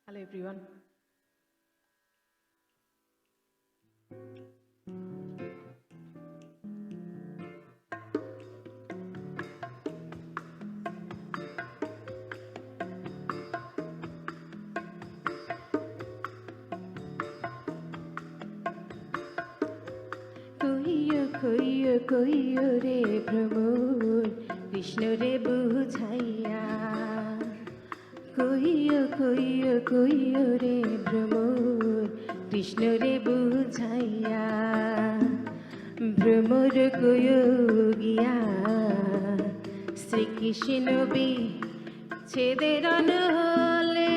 Hello everyone. কইও রে ভ্রমর কৃষ্ণ রে বুঝাইয়া কইও রে ভ্রমর কৃষ্ণ রে বুঝাইয়া ভ্রমর কইও গিয়া শ্রীকৃষ্ণ বি ছেদের হলে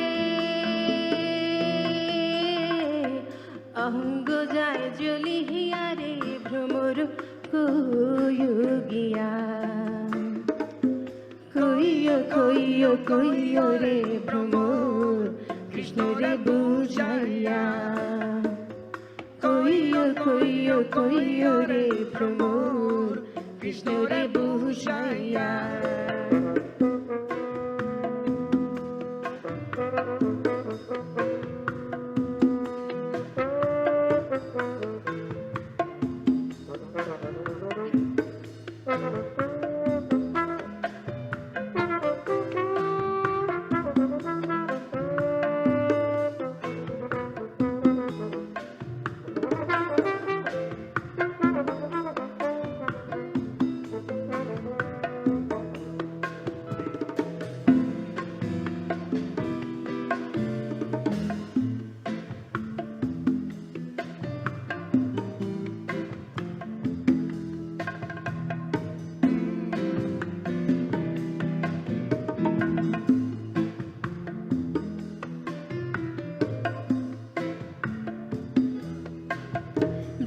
অঙ্গ যায় জ্বলিয়া রে ভ্রমর কইও গিয়া কইও রে ভ্রমর কৃষ্ণ রে বুঝাইয়া কইও রে ভ্রমর কৃষ্ণ রে বুঝাইয়া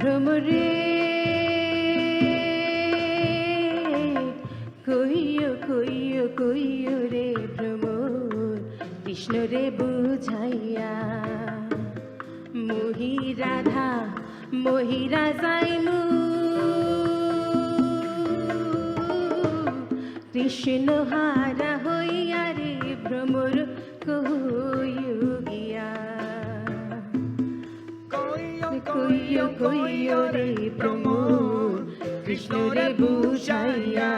ভ্রমরে কইও রে ভ্রমর কৃষ্ণ রে বুঝাইয়া মহিরা যাইমু কৃষ্ণ হারা হইয়া রে ভ্রমর কইও গিয়া কইও রে ভ্রমর কৃষ্ণ রে বুঝাইয়া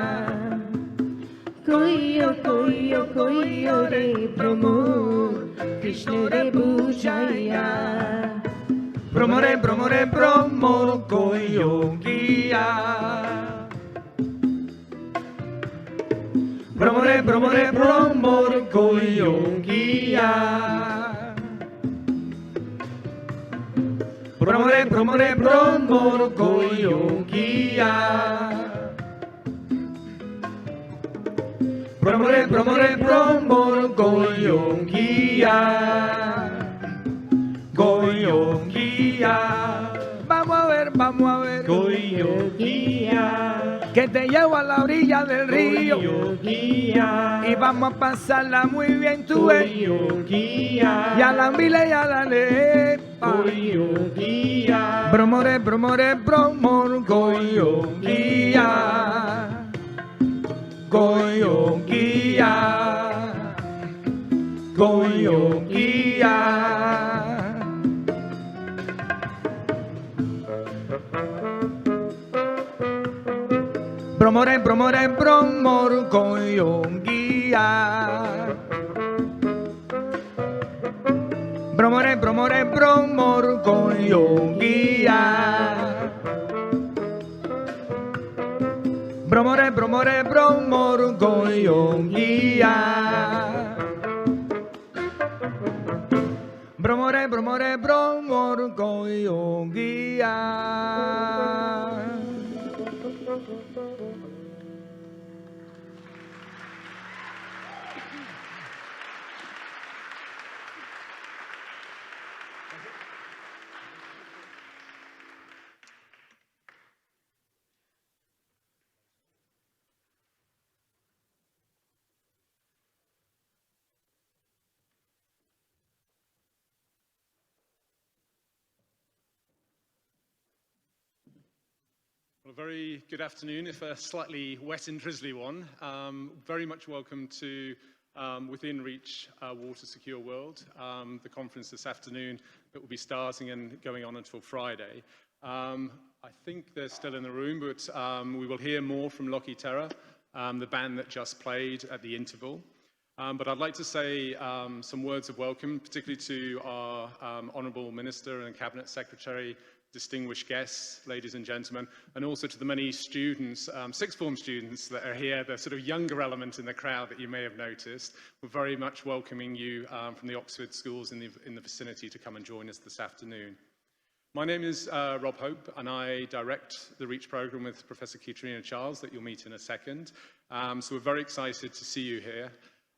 কইও রে ভ্রমর কৃষ্ণ রে বুঝাইয়া ভ্রমরে ভ্রমর কইও গিয়া ভ্রমরে ভ্রমর কইও গিয়া ভ্রমরে ভ্রমর কইও গিয়া ভ্রমরে ভ্রমর কইও গিয়া vamos a ver coyo guía que te llevo a la orilla del río guía y vamos a pasarla muy bien tú coyo guía y a la mila y a la lepa coyo guía bromore bromor coyo guía Bromore bromor coyo guía Bromore bromor coyo guía Bromore bromor coyo guía Bromore bromor coyo guía Well, a very good afternoon, if a slightly wet and drizzly one. Very much welcome to within Reach Water Secure World, the conference this afternoon that will be starting and going on until Friday. I think they're still in the room, but we will hear more from Loki Terra, the band that just played at the interval. But I'd like to say some words of welcome, particularly to our Honourable Minister and Cabinet Secretary, distinguished guests, ladies and gentlemen, and also to the many students, sixth form students that are here, the sort of younger element in the crowd that you may have noticed. We're very much welcoming you from the Oxford schools in the vicinity to come and join us this afternoon. My name is Rob Hope, and I direct the REACH programme with Professor Katrina Charles that you'll meet in a second. So we're very excited to see you here.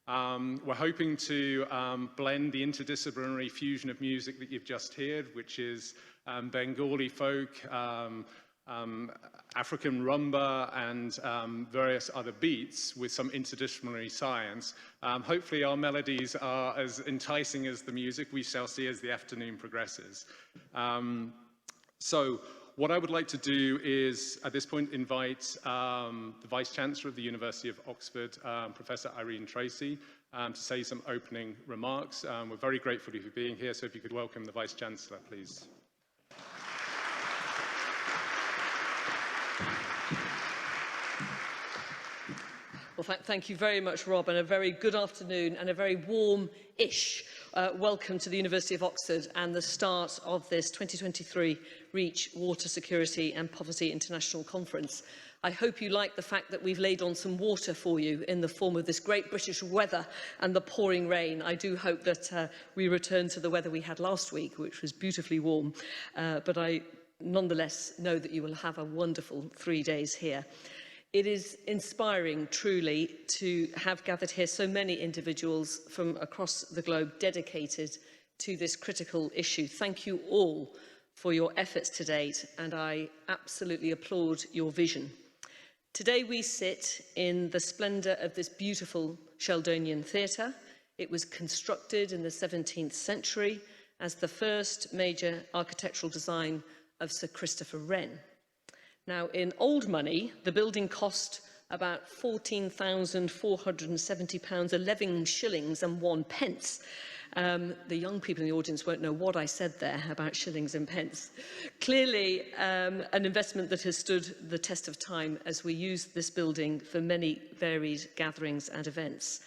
We're hoping to blend the interdisciplinary fusion of music that you've just heard, which is Bengali folk, African rumba, and various other beats with some interdisciplinary science. Hopefully our melodies are as enticing as the music. We shall see as the afternoon progresses. So what I would like to do is, at this point, invite the Vice-Chancellor of the University of Oxford, Professor Irene Tracey, to say some opening remarks. We're very grateful for you being here, so if you could welcome the Vice-Chancellor, please. Well, thank you very much, Rob, and a very good afternoon and a very warm-ish welcome to the University of Oxford and the start of this 2023 REACH Water Security and Poverty International Conference. I hope you like the fact that we've laid on some water for you in the form of this great British weather and the pouring rain. I do hope that we return to the weather we had last week, which was beautifully warm, but I nonetheless know that you will have a wonderful 3 days here. It is inspiring, truly, to have gathered here so many individuals from across the globe dedicated to this critical issue. Thank you all for your efforts to date, and I absolutely applaud your vision. Today we sit in the splendour of this beautiful Sheldonian theatre. It was constructed in the 17th century as the first major architectural design of Sir Christopher Wren. Now, in old money, the building cost about £14,470, 11 shillings and 1 pence. The young people in the audience won't know what I said there about shillings and pence. Clearly, an investment that has stood the test of time as we use this building for many varied gatherings and events.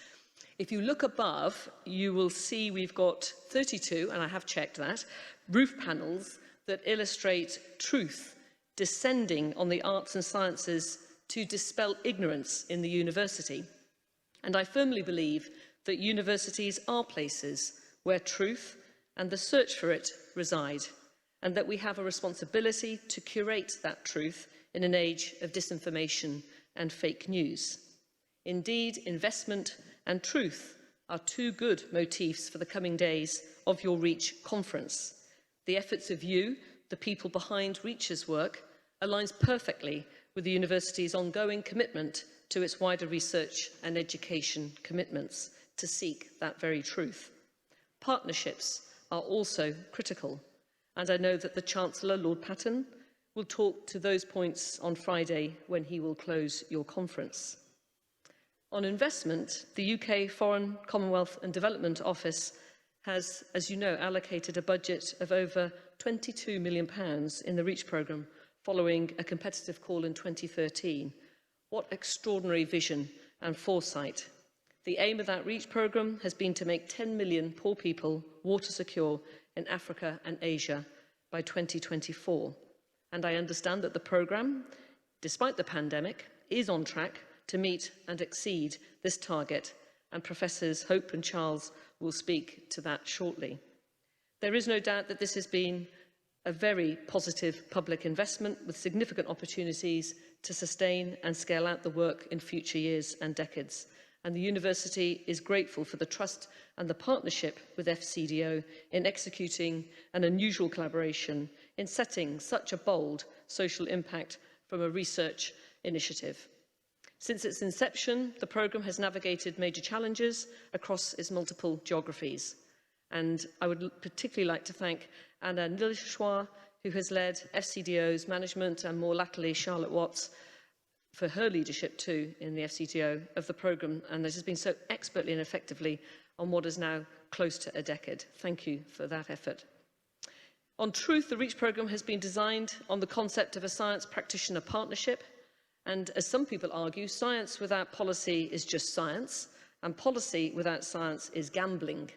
If you look above, you will see we've got 32, and I have checked that, roof panels that illustrate truth descending on the arts and sciences to dispel ignorance in the university. And I firmly believe that universities are places where truth and the search for it reside, and that we have a responsibility to curate that truth in an age of disinformation and fake news. Indeed, investment and truth are two good motifs for the coming days of your REACH conference. The efforts of you, the people behind REACH's work, aligns perfectly with the university's ongoing commitment to its wider research and education commitments to seek that very truth. Partnerships are also critical, and I know that the Chancellor, Lord Patten, will talk to those points on Friday when he will close your conference. On investment, the UK Foreign, Commonwealth and Development Office has, as you know, allocated a budget of over £22 million in the REACH programme following a competitive call in 2013. What extraordinary vision and foresight. The aim of that REACH programme has been to make 10 million poor people water secure in Africa and Asia by 2024. And I understand that the programme, despite the pandemic, is on track to meet and exceed this target, and Professors Hope and Charles will speak to that shortly. There is no doubt that this has been a very positive public investment with significant opportunities to sustain and scale out the work in future years and decades. And the university is grateful for the trust and the partnership with FCDO in executing an unusual collaboration in setting such a bold social impact from a research initiative. Since its inception, the programme has navigated major challenges across its multiple geographies. And I would particularly like to thank Anna Nilishwa, who has led FCDO's management, and more latterly Charlotte Watts, for her leadership too in the FCTO of the programme, and this has been so expertly and effectively on what is now close to a decade. Thank you for that effort. On truth, the REACH programme has been designed on the concept of a science practitioner partnership, and as some people argue, science without policy is just science, and policy without science is gambling.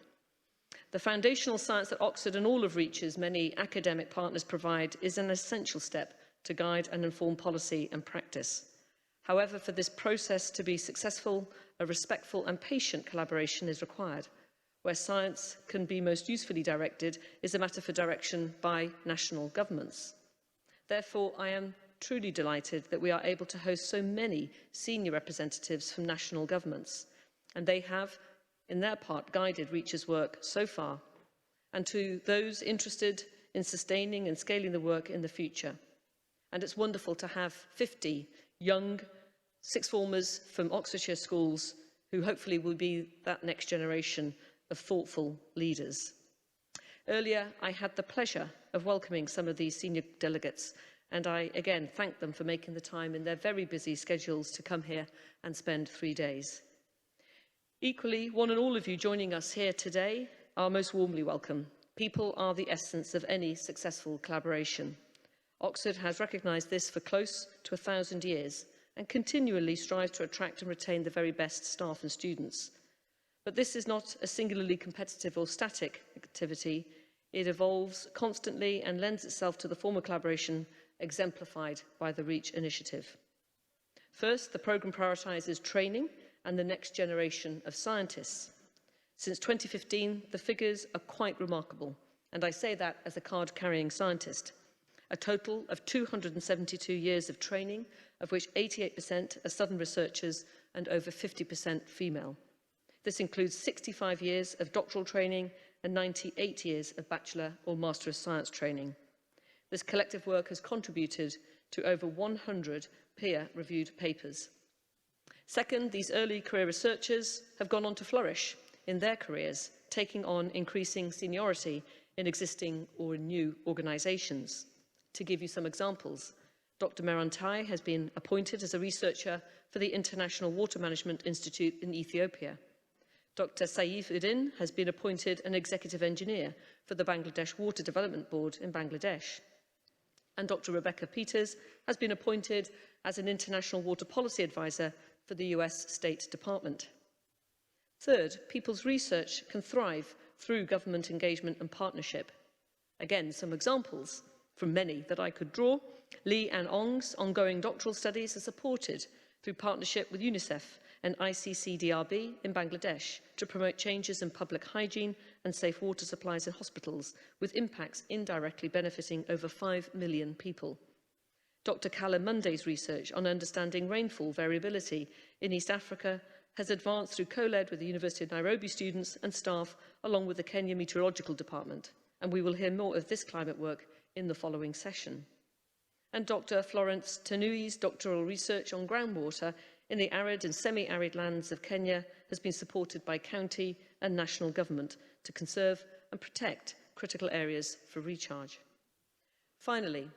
The foundational science that Oxford and all of REACH's many academic partners provide is an essential step to guide and inform policy and practice. However, for this process to be successful, a respectful and patient collaboration is required. Where science can be most usefully directed is a matter for direction by national governments. Therefore, I am truly delighted that we are able to host so many senior representatives from national governments, and they have, in their part, guided REACH's work so far, and to those interested in sustaining and scaling the work in the future. And it's wonderful to have 50 young sixth formers from Oxfordshire schools who hopefully will be that next generation of thoughtful leaders. Earlier, I had the pleasure of welcoming some of these senior delegates, and I again thank them for making the time in their very busy schedules to come here and spend 3 days. Equally, one and all of you joining us here today are most warmly welcome. People are the essence of any successful collaboration. Oxford has recognised this for close to 1,000 years and continually strives to attract and retain the very best staff and students. But this is not a singularly competitive or static activity. It evolves constantly and lends itself to the form of collaboration exemplified by the REACH initiative. First, the programme prioritises training and the next generation of scientists. Since 2015, the figures are quite remarkable, and I say that as a card-carrying scientist. A total of 272 years of training, of which 88% are Southern researchers and over 50% female. This includes 65 years of doctoral training and 98 years of Bachelor or Master of Science training. This collective work has contributed to over 100 peer-reviewed papers. Second, these early career researchers have gone on to flourish in their careers, taking on increasing seniority in existing or in new organisations. To give you some examples, Dr. Merantai has been appointed as a researcher for the International Water Management Institute in Ethiopia. Dr. Saif Uddin has been appointed an executive engineer for the Bangladesh Water Development Board in Bangladesh. And Dr. Rebecca Peters has been appointed as an international water policy advisor for the US State Department. Third, people's research can thrive through government engagement and partnership. Again, some examples from many that I could draw. Lee and Ong's ongoing doctoral studies are supported through partnership with UNICEF and ICCDRB in Bangladesh to promote changes in public hygiene and safe water supplies in hospitals, with impacts indirectly benefiting over 5 million people. Dr. Callum Munday's research on understanding rainfall variability in East Africa has advanced through co-led with the University of Nairobi students and staff, along with the Kenya Meteorological Department, and we will hear more of this climate work in the following session. And Dr. Florence Tanui's doctoral research on groundwater in the arid and semi-arid lands of Kenya has been supported by county and national government to conserve and protect critical areas for recharge. Finally,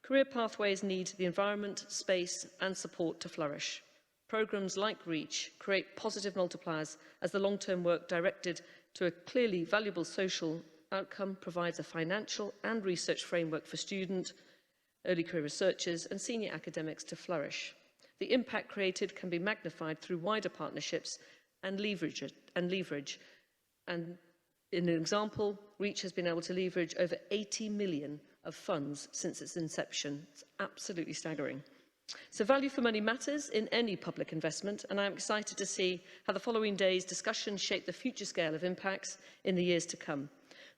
career pathways need the environment, space and support to flourish. Programmes like REACH create positive multipliers as the long-term work directed to a clearly valuable social outcome provides a financial and research framework for student, early career researchers and senior academics to flourish. The impact created can be magnified through wider partnerships and leverage. And in an example, REACH has been able to leverage over 80 million of funds since its inception. It's absolutely staggering. So value for money matters in any public investment, and I'm excited to see how the following days' discussions shape the future scale of impacts in the years to come.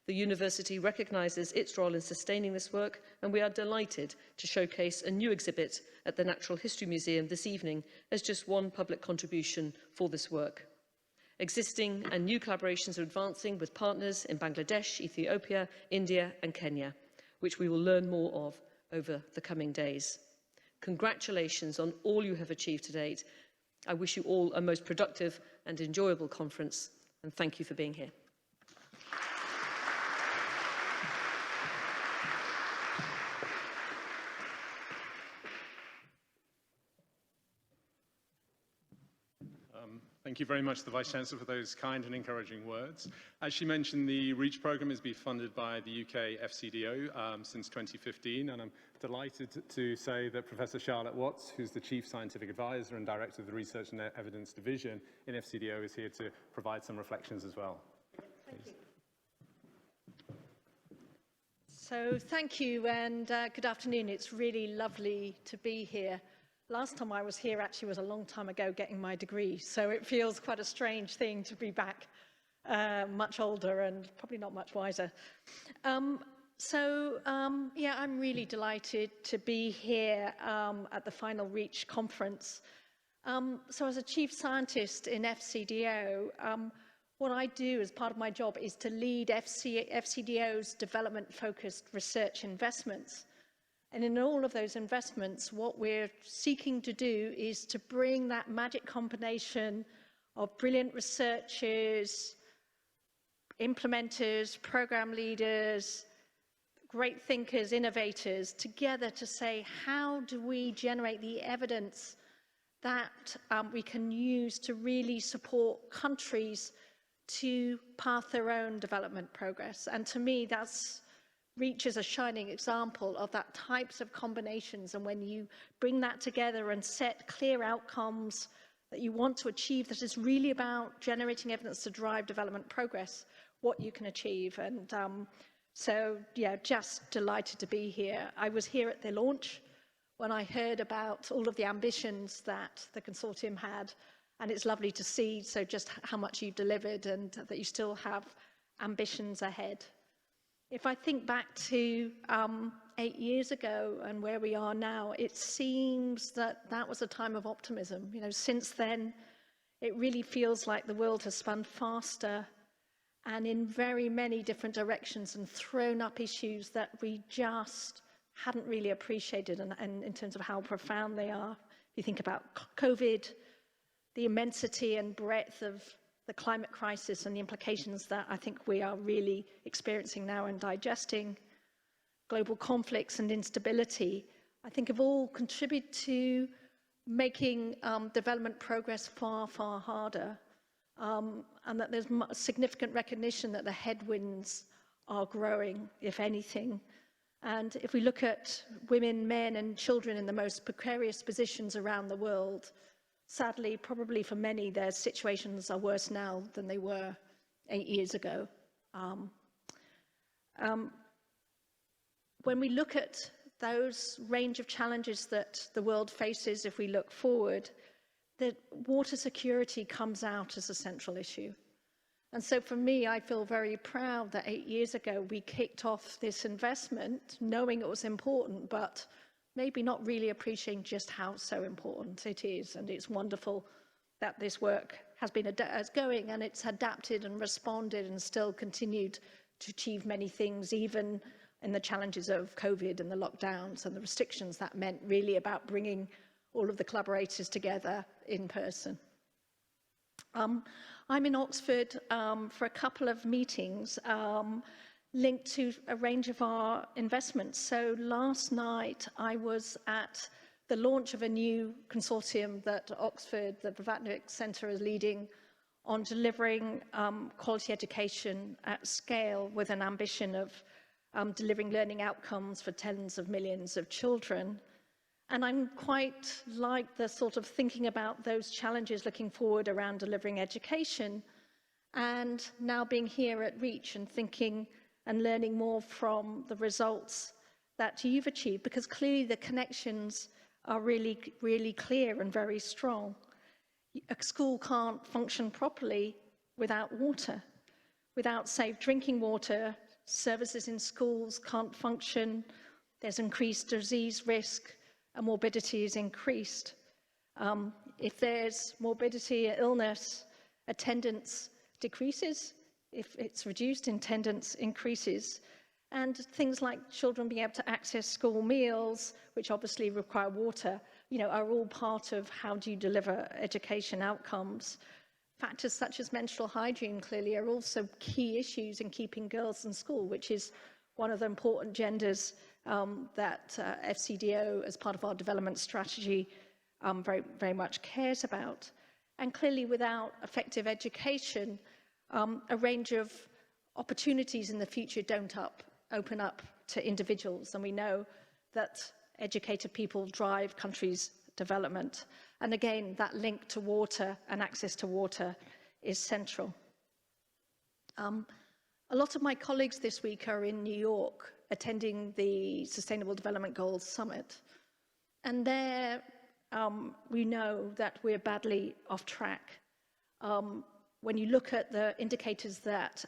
The university recognises its role in sustaining this work, and we are delighted to showcase a new exhibit at the Natural History Museum this evening as just one public contribution for this work. Existing and new collaborations are advancing with partners in Bangladesh, Ethiopia, India and Kenya, which we will learn more of over the coming days. Congratulations on all you have achieved to date. I wish you all a most productive and enjoyable conference, and thank you for being here. Thank you very much to the Vice-Chancellor for those kind and encouraging words. As she mentioned, the REACH programme has been funded by the UK FCDO since 2015, and I'm delighted to say that Professor Charlotte Watts, who's the Chief Scientific Advisor and Director of the Research and Evidence Division in FCDO, is here to provide some reflections as well. Thank you. So thank you and good afternoon. It's really lovely to be here. Last time I was here actually was a long time ago getting my degree, so it feels quite a strange thing to be back much older and probably not much wiser. Yeah, I'm really delighted to be here at the final REACH conference. So as a chief scientist in FCDO, what I do as part of my job is to lead FCDO's development-focused research investments. And in all of those investments, what we're seeking to do is to bring that magic combination of brilliant researchers, implementers, program leaders, great thinkers, innovators, together to say, how do we generate the evidence that we can use to really support countries to path their own development progress? And to me, that's REACH is a shining example of that types of combinations, and when you bring that together and set clear outcomes that you want to achieve, that is really about generating evidence to drive development progress, what you can achieve. And so, yeah, just delighted to be here. I was here at the launch when I heard about all of the ambitions that the consortium had, and it's lovely to see so just how much you've delivered and that you still have ambitions ahead. If I think back to 8 years ago and where we are now, it seems that that was a time of optimism. You know, since then, it really feels like the world has spun faster and in very many different directions and thrown up issues that we just hadn't really appreciated, and in terms of how profound they are. If you think about COVID, the immensity and breadth of the climate crisis and the implications that I think we are really experiencing now and digesting, global conflicts and instability, I think have all contributed to making development progress far, far harder, and that there's significant recognition that the headwinds are growing, if anything. And if we look at women, men and children in the most precarious positions around the world, sadly, probably for many, their situations are worse now than they were 8 years ago. When we look at those range of challenges that the world faces, if we look forward, that water security comes out as a central issue. And so for me, I feel very proud that 8 years ago we kicked off this investment, knowing it was important, but maybe not really appreciating just how so important it is. And it's wonderful that this work has been going, and it's adapted and responded and still continued to achieve many things, even in the challenges of COVID and the lockdowns and the restrictions. That meant really about bringing all of the collaborators together in person. I'm in Oxford for a couple of meetings linked to a range of our investments. So last night I was at the launch of a new consortium that Oxford, the Vice-Chancellor Centre, is leading on delivering quality education at scale with an ambition of delivering learning outcomes for tens of millions of children. And I'm quite like the sort of thinking about those challenges looking forward around delivering education, and now being here at REACH and thinking and learning more from the results that you've achieved, because clearly the connections are really, really clear and very strong. A school can't function properly without water. Without safe drinking water, services in schools can't function. There's increased disease risk and morbidity is increased. If there's morbidity or illness, attendance decreases. If it's reduced, attendance increases. And things like children being able to access school meals, which obviously require water, are all part of how do you deliver education outcomes. Factors such as menstrual hygiene clearly are also key issues in keeping girls in school, which is one of the important genders that FCDO, as part of our development strategy, very, very much cares about. And clearly, without effective education, a range of opportunities in the future don't open up to individuals. And we know that educated people drive countries' development. And again, that link to water and access to water is central. A lot of my colleagues this week are in New York attending the Sustainable Development Goals Summit. And there we know that we're badly off track. When you look at the indicators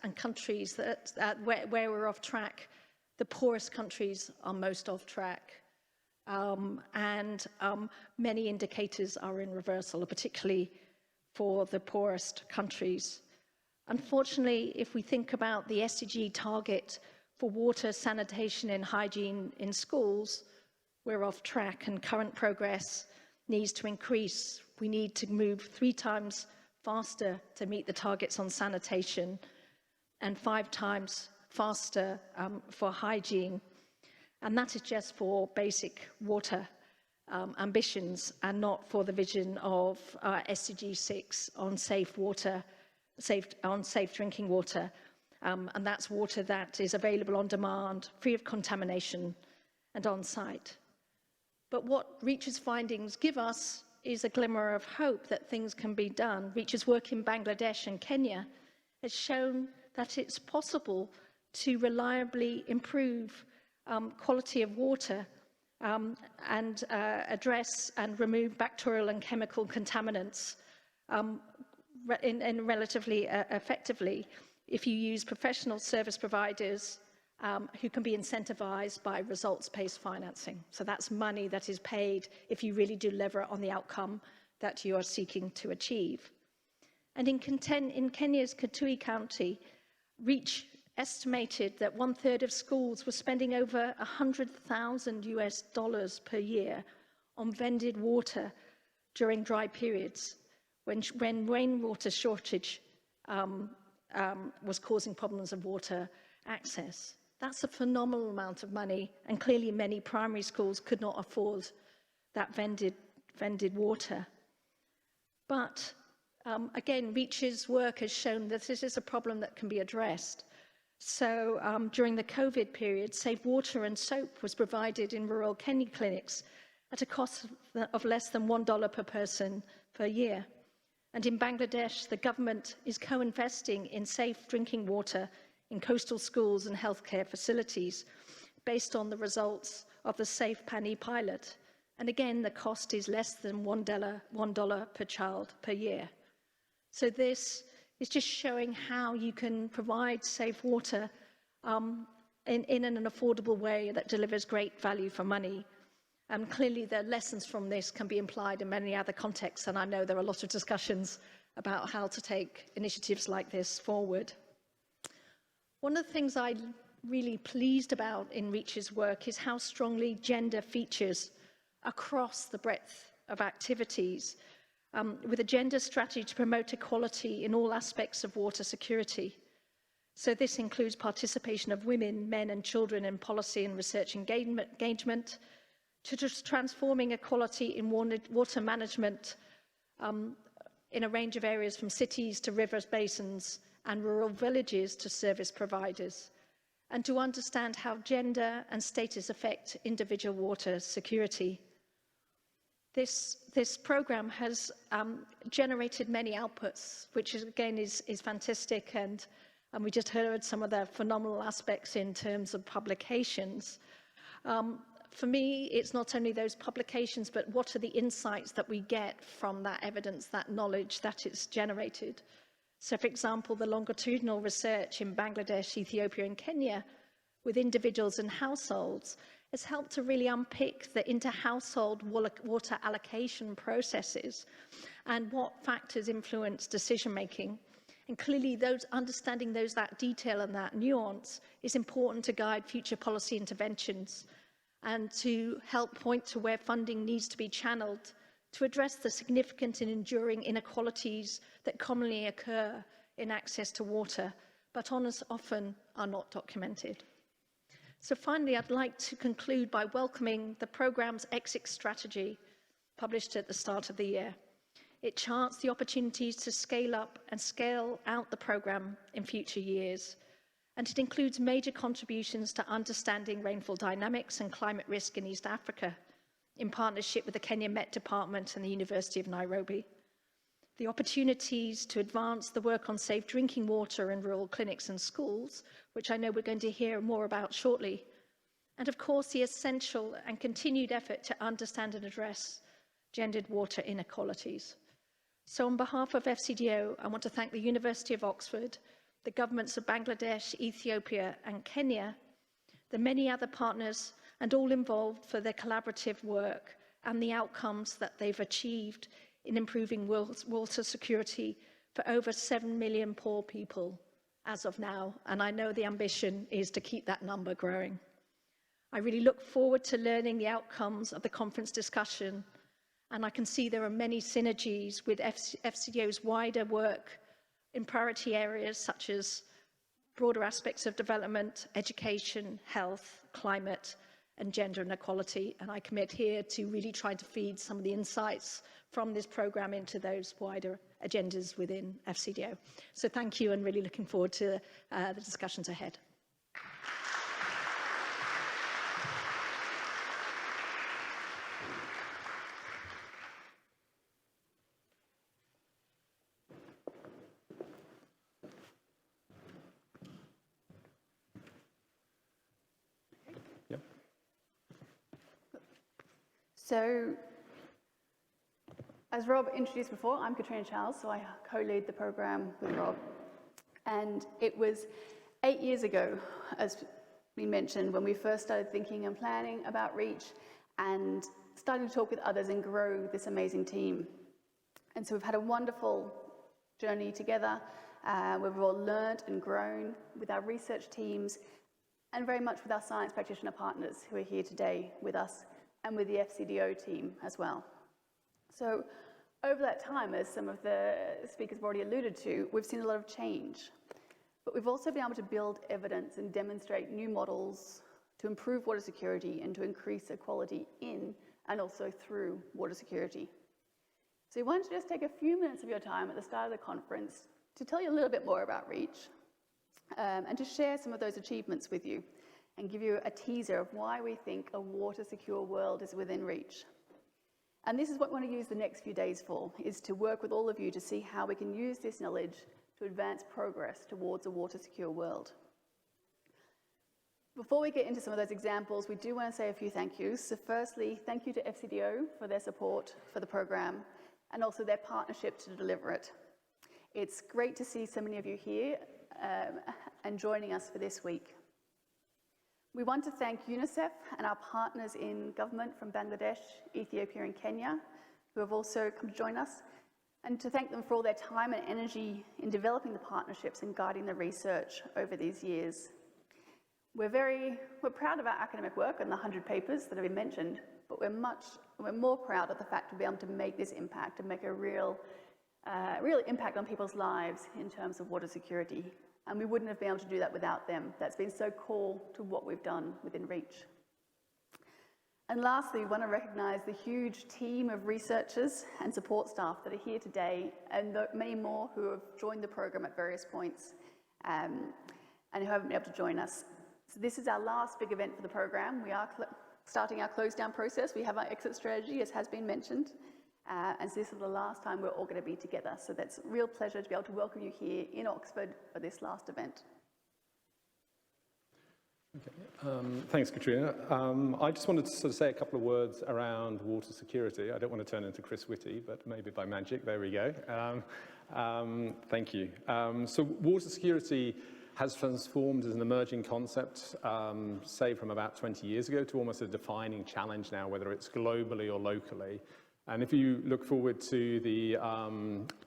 and countries where we're off track, the poorest countries are most off track. Many indicators are in reversal, particularly for the poorest countries. Unfortunately, if we think about the SDG target for water, sanitation and hygiene in schools, we're off track and current progress needs to increase. We need to move 3 times faster to meet the targets on sanitation and 5 times faster for hygiene. And that is just for basic water ambitions and not for the vision of SDG 6 on safe water, safe drinking water. And that's water that is available on demand, free of contamination and on site. But what REACH's findings give us is a glimmer of hope that things can be done. REACH's work in Bangladesh and Kenya has shown that it's possible to reliably improve quality of water and address and remove bacterial and chemical contaminants in relatively effectively if you use professional service providers who can be incentivized by results-based financing. So that's money that is paid if you really deliver on the outcome that you are seeking to achieve. And in Kenya's Kitui County, REACH estimated that 1/3 of schools were spending over $100,000 per year on vended water during dry periods when rainwater shortage was causing problems of water access. That's a phenomenal amount of money, and clearly many primary schools could not afford that vended water. But again, REACH's work has shown that this is a problem that can be addressed. So during the COVID period, safe water and soap was provided in rural Kenya clinics at a cost of less than $1 per person per year. And in Bangladesh, the government is co-investing in safe drinking water in coastal schools and healthcare facilities based on the results of the Safe Pani pilot. And again, the cost is less than $1 per child per year. So this is just showing how you can provide safe water in an affordable way that delivers great value for money. Clearly, the lessons from this can be applied in many other contexts, and I know there are a lot of discussions about how to take initiatives like this forward. One of the things I'm really pleased about in REACH's work is how strongly gender features across the breadth of activities, with a gender strategy to promote equality in all aspects of water security. So this includes participation of women, men and children in policy and research engagement, to just transforming equality in water management in a range of areas from cities to rivers, basins and rural villages to service providers, and to understand how gender and status affect individual water security. This program has generated many outputs, which is, again is fantastic, and we just heard some of the phenomenal aspects in terms of publications. For me, it's not only those publications, but what are the insights that we get from that evidence, that knowledge that it's generated. So, for example, the longitudinal research in Bangladesh, Ethiopia and Kenya with individuals and households has helped to really unpick the inter-household water allocation processes and what factors influence decision-making. And clearly, understanding that detail and that nuance is important to guide future policy interventions and to help point to where funding needs to be channeled to address the significant and enduring inequalities that commonly occur in access to water, but often are not documented. So finally, I'd like to conclude by welcoming the programme's exit strategy published at the start of the year. It charts the opportunities to scale up and scale out the programme in future years. And it includes major contributions to understanding rainfall dynamics and climate risk in East Africa, in partnership with the Kenya Met Department and the University of Nairobi. The opportunities to advance the work on safe drinking water in rural clinics and schools, which I know we're going to hear more about shortly. And of course, the essential and continued effort to understand and address gendered water inequalities. So on behalf of FCDO, I want to thank the University of Oxford, the governments of Bangladesh, Ethiopia and Kenya, the many other partners and all involved for their collaborative work and the outcomes that they've achieved in improving water security for over 7 million poor people as of now. And I know the ambition is to keep that number growing. I really look forward to learning the outcomes of the conference discussion, and I can see there are many synergies with FCDO's wider work in priority areas such as broader aspects of development, education, health, climate, and gender inequality. And I commit here to really trying to feed some of the insights from this programme into those wider agendas within FCDO. So thank you, and really looking forward to the discussions ahead. So, as Rob introduced before, I'm Katrina, so I co-lead the programme with Rob. And it was 8 years ago, as we mentioned, when we first started thinking and planning about REACH and starting to talk with others and grow this amazing team. And so we've had a wonderful journey together. We've all learned and grown with our research teams and very much with our science practitioner partners who are here today with us, and with the FCDO team as well. So over that time, as some of the speakers have already alluded to, we've seen a lot of change. But we've also been able to build evidence and demonstrate new models to improve water security and to increase equality in and also through water security. So we wanted to just take a few minutes of your time at the start of the conference to tell you a little bit more about REACH and to share some of those achievements with you, and give you a teaser of why we think a water-secure world is within reach. And this is what we want to use the next few days for, is to work with all of you to see how we can use this knowledge to advance progress towards a water-secure world. Before we get into some of those examples, we do want to say a few thank yous. So firstly, thank you to FCDO for their support for the programme and also their partnership to deliver it. It's great to see so many of you here and joining us for this week. We want to thank UNICEF and our partners in government from Bangladesh, Ethiopia and Kenya, who have also come to join us, and to thank them for all their time and energy in developing the partnerships and guiding the research over these years. We're proud of our academic work and the 100 papers that have been mentioned, but we're more proud of the fact to be able to make this impact and make a real impact on people's lives in terms of water security. And we wouldn't have been able to do that without them. That's been so core to what we've done within REACH. And lastly, we want to recognise the huge team of researchers and support staff that are here today, and many more who have joined the programme at various points and who haven't been able to join us. So this is our last big event for the programme. We are starting our close down process. We have our exit strategy, as has been mentioned. And so this is the last time we're all going to be together. So that's a real pleasure to be able to welcome you here in Oxford for this last event. Okay. Thanks, Katrina. I just wanted to sort of say a couple of words around water security. I don't want to turn into Chris Whitty, but maybe by magic, there we go. Thank you. So water security has transformed as an emerging concept, say from about 20 years ago, to almost a defining challenge now, whether it's globally or locally. And if you look forward to the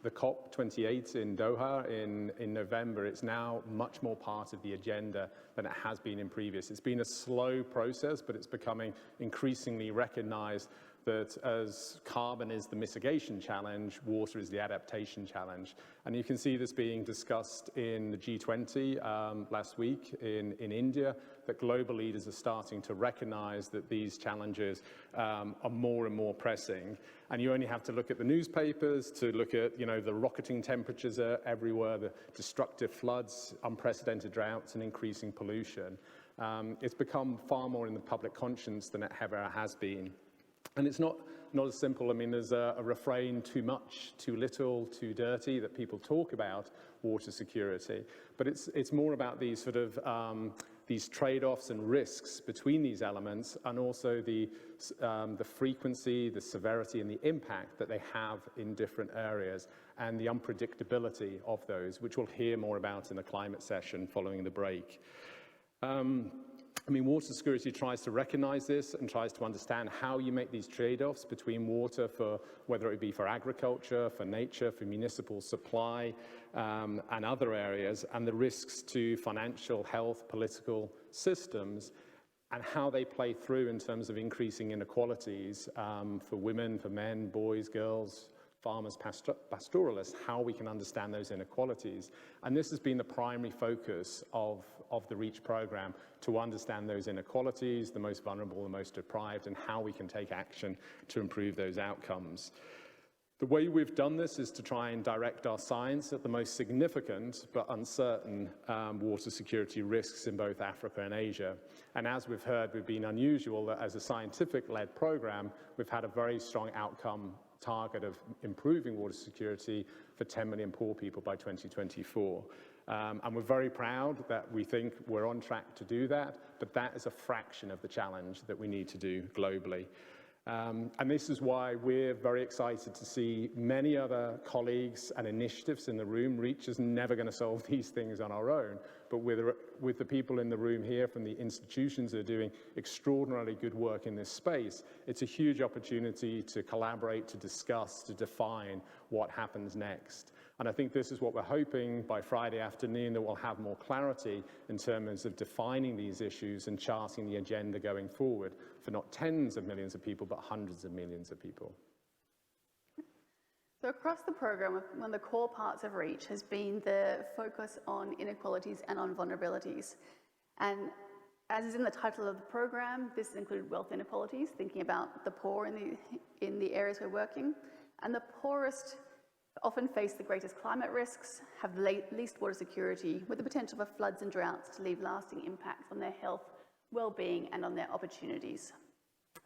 COP28 in Doha in November, it's now much more part of the agenda than it has been in previous. It's been a slow process, but it's becoming increasingly recognized that as carbon is the mitigation challenge, water is the adaptation challenge. And you can see this being discussed in the G20 last week in India, that global leaders are starting to recognize that these challenges are more and more pressing. And you only have to look at the newspapers to look at, the rocketing temperatures everywhere, the destructive floods, unprecedented droughts, and increasing pollution. It's become far more in the public conscience than it ever has been. And it's not as simple. I mean, there's a refrain, too much, too little, too dirty, that people talk about water security. But it's more about these sort of these trade-offs and risks between these elements, and also the frequency, the severity, and the impact that they have in different areas, and the unpredictability of those, which we'll hear more about in the climate session following the break. I mean, water security tries to recognize this and tries to understand how you make these trade-offs between water, for whether it be for agriculture, for nature, for municipal supply, and other areas, and the risks to financial, health, political systems, and how they play through in terms of increasing inequalities for women, for men, boys, girls, farmers, pastoralists, how we can understand those inequalities. And this has been the primary focus of the REACH program, to understand those inequalities, the most vulnerable, the most deprived, and how we can take action to improve those outcomes. The way we've done this is to try and direct our science at the most significant but uncertain water security risks in both Africa and Asia. And as we've heard, we've been unusual that as a scientific-led program, we've had a very strong outcome target of improving water security for 10 million poor people by 2024. And we're very proud that we think we're on track to do that, but that is a fraction of the challenge that we need to do globally. And this is why we're very excited to see many other colleagues and initiatives in the room. REACH is never going to solve these things on our own, but with the people in the room here from the institutions that are doing extraordinarily good work in this space, it's a huge opportunity to collaborate, to discuss, to define what happens next. And I think this is what we're hoping by Friday afternoon, that we'll have more clarity in terms of defining these issues and charting the agenda going forward for not tens of millions of people, but hundreds of millions of people. So across the program, one of the core parts of REACH has been the focus on inequalities and on vulnerabilities. And as is in the title of the program, this included wealth inequalities, thinking about the poor in the areas we're working. And the poorest often face the greatest climate risks, have the least water security, with the potential for floods and droughts to leave lasting impacts on their health, well-being, and on their opportunities.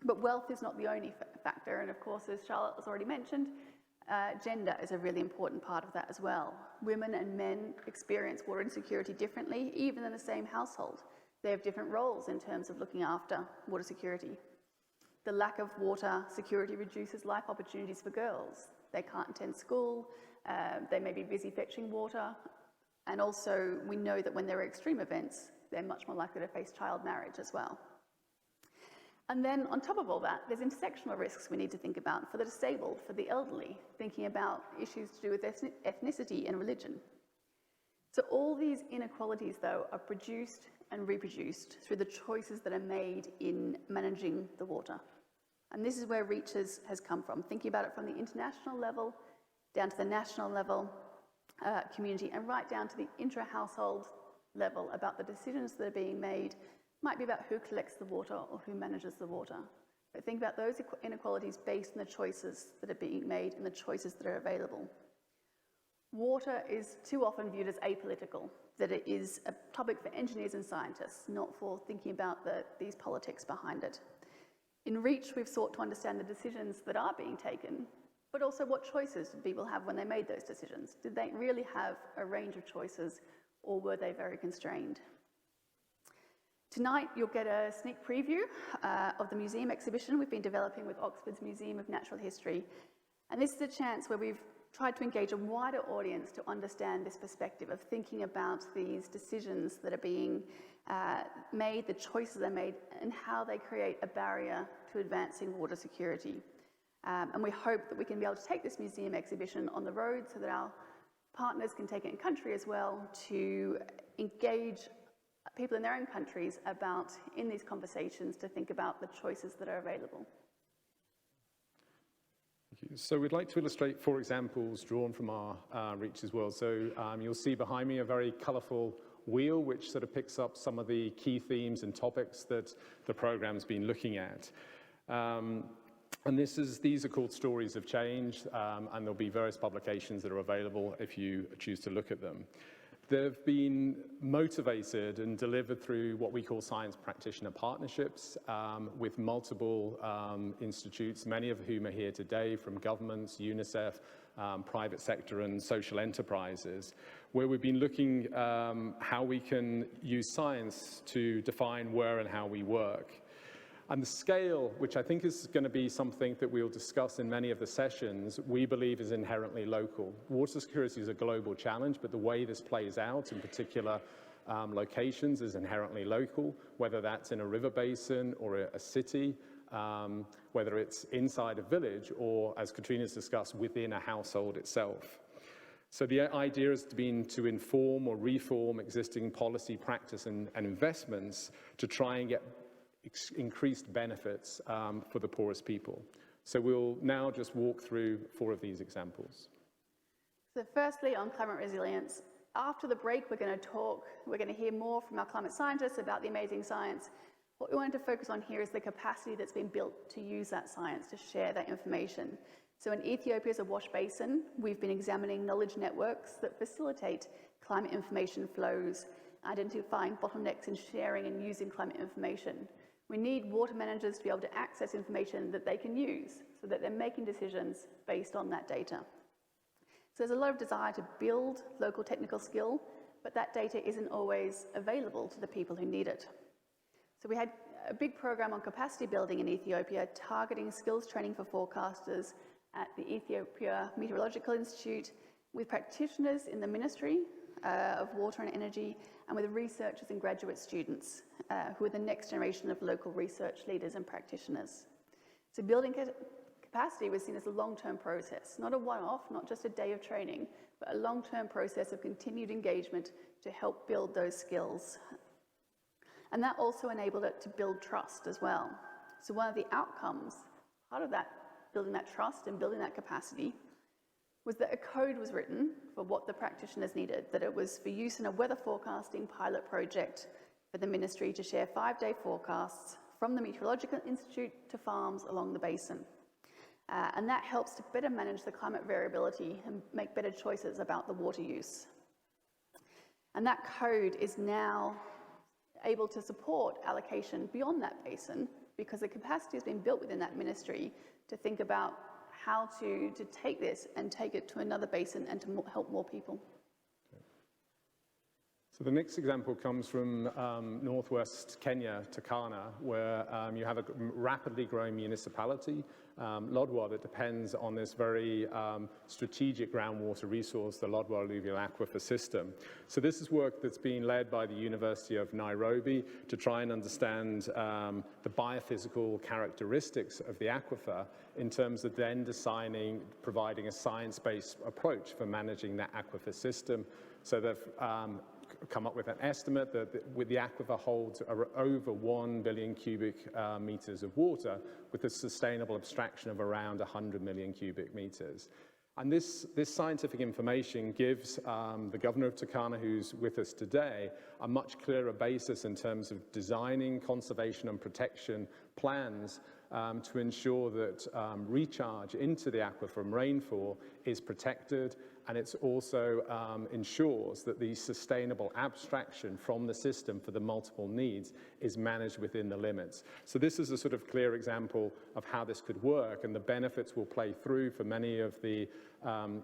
But wealth is not the only factor, and of course, as Charlotte has already mentioned, gender is a really important part of that as well. Women and men experience water insecurity differently, even in the same household. They have different roles in terms of looking after water security. The lack of water security reduces life opportunities for girls. They can't attend school, they may be busy fetching water, and also we know that when there are extreme events, they're much more likely to face child marriage as well. And then on top of all that, there's intersectional risks we need to think about for the disabled, for the elderly, thinking about issues to do with ethnicity and religion. So all these inequalities, though, are produced and reproduced through the choices that are made in managing the water. And this is where REACH has come from, thinking about it from the international level, down to the national level, community, and right down to the intra-household level about the decisions that are being made. Might be about who collects the water or who manages the water. But think about those inequalities based on the choices that are being made and the choices that are available. Water is too often viewed as apolitical, that it is a topic for engineers and scientists, not for thinking about these politics behind it. In REACH, we've sought to understand the decisions that are being taken, but also what choices did people have when they made those decisions? Did they really have a range of choices, or were they very constrained? Tonight, you'll get a sneak preview of the museum exhibition we've been developing with Oxford's Museum of Natural History. And this is a chance where we've tried to engage a wider audience to understand this perspective of thinking about these decisions that are being made, the choices they're made, and how they create a barrier to advancing water security. And we hope that we can be able to take this museum exhibition on the road so that our partners can take it in country as well, to engage people in their own countries in these conversations, to think about the choices that are available. So we'd like to illustrate 4 examples drawn from our Reach as well. So you'll see behind me a very colourful wheel which sort of picks up some of the key themes and topics that the program's been looking at. And these are called Stories of Change, and there'll be various publications that are available if you choose to look at them. They've been motivated and delivered through what we call science practitioner partnerships with multiple institutes, many of whom are here today, from governments, UNICEF, private sector and social enterprises, where we've been looking how we can use science to define where and how we work. And the scale, which I think is going to be something that we'll discuss in many of the sessions, we believe is inherently local. Water security is a global challenge, but the way this plays out in particular locations is inherently local, whether that's in a river basin or a city, whether it's inside a village or, as Katrina's discussed, within a household itself. So the idea has been to inform or reform existing policy, practice and investments to try and get increased benefits for the poorest people. So we'll now just walk through 4 of these examples. So firstly, on climate resilience, after the break we're going to hear more from our climate scientists about the amazing science. What we wanted to focus on here is the capacity that's been built to use that science, to share that information. So in Ethiopia's Awash Basin, we've been examining knowledge networks that facilitate climate information flows, identifying bottlenecks in sharing and using climate information. We need water managers to be able to access information that they can use so that they're making decisions based on that data. So there's a lot of desire to build local technical skill, but that data isn't always available to the people who need it. So we had a big program on capacity building in Ethiopia, targeting skills training for forecasters at the Ethiopia Meteorological Institute, with practitioners in the Ministry of Water and Energy, and with researchers and graduate students who are the next generation of local research leaders and practitioners. So building capacity was seen as a long-term process, not a one-off, not just a day of training, but a long-term process of continued engagement to help build those skills. And that also enabled it to build trust as well. So one of the outcomes, part of that, building that trust and building that capacity, was that a code was written for what the practitioners needed, that it was for use in a weather forecasting pilot project for the ministry to share 5-day forecasts from the Meteorological Institute to farms along the basin. And that helps to better manage the climate variability and make better choices about the water use. And that code is now able to support allocation beyond that basin, because the capacity has been built within that ministry to think about how to take this and take it to another basin and to help more people. So the next example comes from northwest Kenya, Turkana, where you have a rapidly growing municipality, Lodwar, that depends on this very strategic groundwater resource, the Lodwar alluvial aquifer system. So this is work that's been led by the University of Nairobi to try and understand the biophysical characteristics of the aquifer in terms of then providing a science-based approach for managing that aquifer system. So they've come up with an estimate that the aquifer holds over 1 billion cubic meters of water, with a sustainable abstraction of around 100 million cubic meters. And this scientific information gives the governor of Turkana, who's with us today, a much clearer basis in terms of designing conservation and protection plans to ensure that recharge into the aquifer from rainfall is protected, and it also ensures that the sustainable abstraction from the system for the multiple needs is managed within the limits. So this is a sort of clear example of how this could work, and the benefits will play through for many of the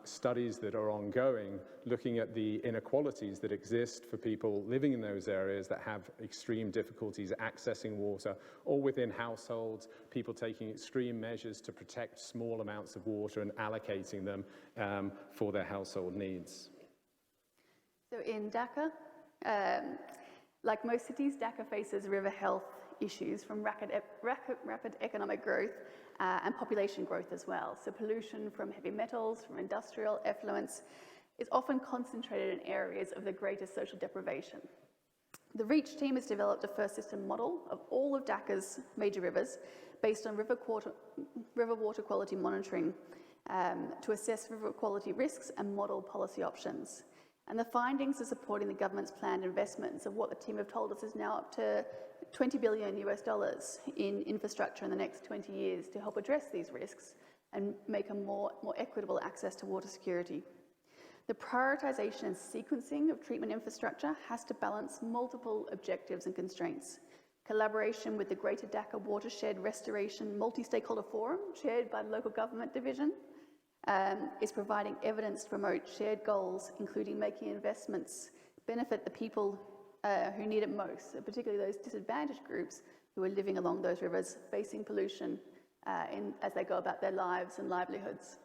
studies that are ongoing, looking at the inequalities that exist for people living in those areas that have extreme difficulties accessing water, or within households, people taking extreme measures to protect small amounts of water and allocating them for their household needs. So in Dhaka, like most cities, Dhaka faces river health issues from rapid economic growth and population growth as well. So pollution from heavy metals, from industrial effluents, is often concentrated in areas of the greatest social deprivation. The REACH team has developed a first system model of all of Dhaka's major rivers based on river water quality monitoring, to assess river quality risks and model policy options. And the findings are supporting the government's planned investments of what the team have told us is now up to $20 billion in infrastructure in the next 20 years to help address these risks and make a more equitable access to water security. The prioritisation and sequencing of treatment infrastructure has to balance multiple objectives and constraints. Collaboration with the Greater Dhaka Watershed Restoration Multi-Stakeholder Forum, chaired by the Local Government Division, is providing evidence to promote shared goals, including making investments benefit the people who need it most, particularly those disadvantaged groups who are living along those rivers, facing pollution as they go about their lives and livelihoods.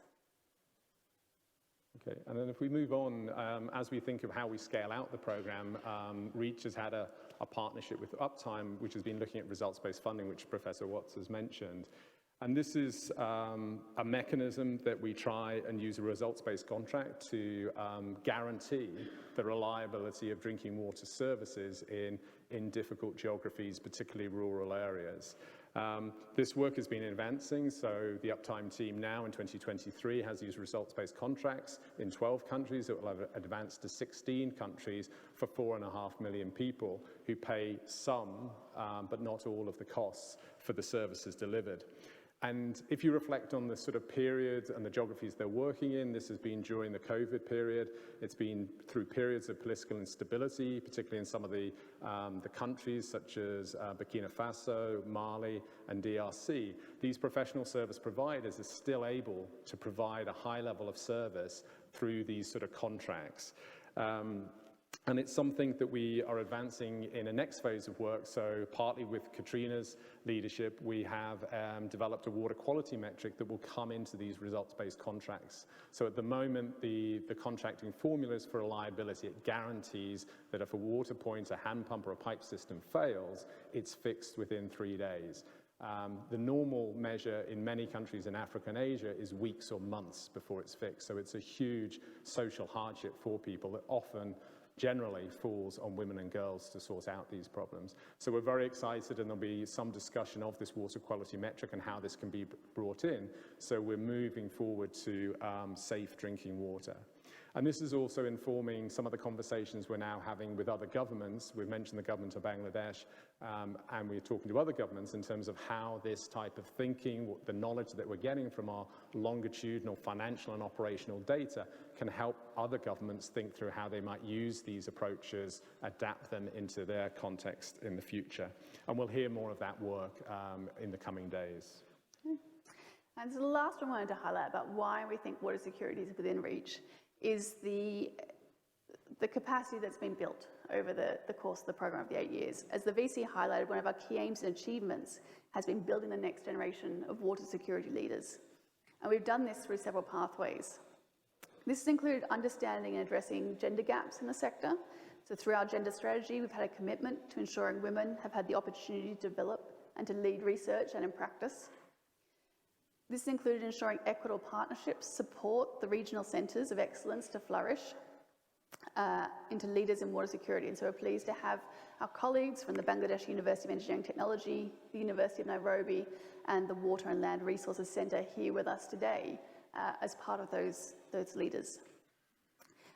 Okay, and then if we move on, as we think of how we scale out the program, REACH has had a partnership with Uptime, which has been looking at results-based funding, which Professor Watts has mentioned. And this is a mechanism that we try and use a results-based contract to guarantee the reliability of drinking water services in difficult geographies, particularly rural areas. This work has been advancing, so the Uptime team now in 2023 has used results-based contracts in 12 countries. It will have advanced to 16 countries for 4.5 million people who pay some, but not all of the costs for the services delivered. And if you reflect on the sort of period and the geographies they're working in, this has been during the COVID period. It's been through periods of political instability, particularly in some of the countries such as Burkina Faso, Mali, and DRC. These professional service providers are still able to provide a high level of service through these sort of contracts. And it's something that we are advancing in a next phase of work. So partly with Katrina's leadership, we have developed a water quality metric that will come into these results-based contracts. So at the moment, the contracting formulas for reliability, it guarantees that if a water point, a hand pump or a pipe system fails, it's fixed within 3 days. The normal measure in many countries in Africa and Asia is weeks or months before it's fixed. So it's a huge social hardship for people that often generally falls on women and girls to sort out these problems. So we're very excited, and there'll be some discussion of this water quality metric and how this can be brought in. So we're moving forward to safe drinking water. And this is also informing some of the conversations we're now having with other governments. We've mentioned the government of Bangladesh, and we're talking to other governments in terms of how this type of thinking, the knowledge that we're getting from our longitudinal financial and operational data can help other governments think through how they might use these approaches, adapt them into their context in the future. And we'll hear more of that work in the coming days. And so the last one I wanted to highlight about why we think water security is within reach is the capacity that's been built over the course of the program of the 8 years. As the VC highlighted, one of our key aims and achievements has been building the next generation of water security leaders. And we've done this through several pathways. This has included understanding and addressing gender gaps in the sector. So through our gender strategy, we've had a commitment to ensuring women have had the opportunity to develop and to lead research and in practice. This included ensuring equitable partnerships support the regional centres of excellence to flourish into leaders in water security. And so we're pleased to have our colleagues from the Bangladesh University of Engineering Technology, the University of Nairobi, and the Water and Land Resources Centre here with us today as part of those leaders.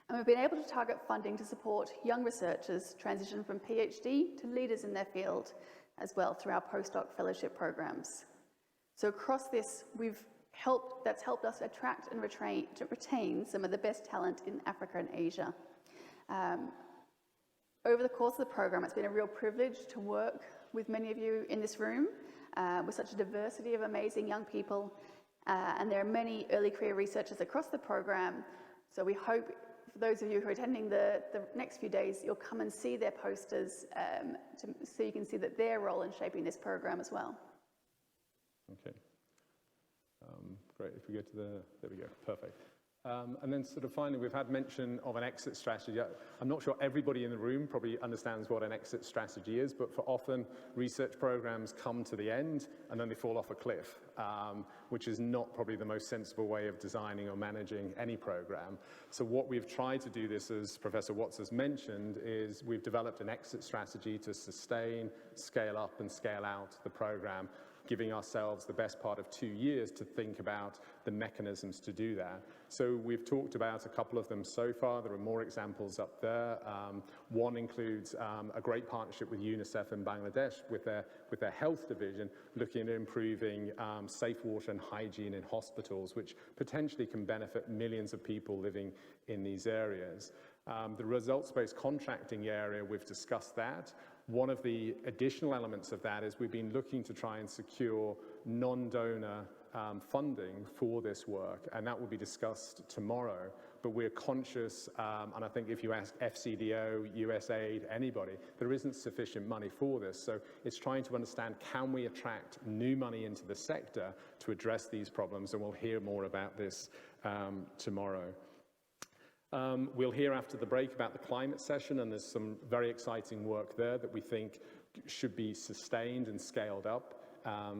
And we've been able to target funding to support young researchers transition from PhD to leaders in their field as well through our postdoc fellowship programs. So across this, that's helped us attract and retain some of the best talent in Africa and Asia. Over the course of the program, it's been a real privilege to work with many of you in this room with such a diversity of amazing young people. And there are many early career researchers across the program. So we hope, for those of you who are attending the next few days, you'll come and see their posters so you can see that their role in shaping this program as well. Okay. Great. If we go to there we go. Perfect. And then sort of finally, we've had mention of an exit strategy. I'm not sure everybody in the room probably understands what an exit strategy is, but for often research programs come to the end and then they fall off a cliff, which is not probably the most sensible way of designing or managing any program. So what we've tried to do this, as Professor Watts has mentioned, is we've developed an exit strategy to sustain, scale up and scale out the program giving ourselves the best part of 2 years to think about the mechanisms to do that. So we've talked about a couple of them so far. There are more examples up there. One includes a great partnership with UNICEF in Bangladesh with their health division, looking at improving safe water and hygiene in hospitals, which potentially can benefit millions of people living in these areas. The results-based contracting area, we've discussed that. One of the additional elements of that is we've been looking to try and secure non-donor funding for this work, and that will be discussed tomorrow. But we're conscious, and I think if you ask FCDO, USAID, anybody, there isn't sufficient money for this. So it's trying to understand, can we attract new money into the sector to address these problems? And we'll hear more about this tomorrow. We'll hear after the break about the climate session, and there's some very exciting work there that we think should be sustained and scaled up.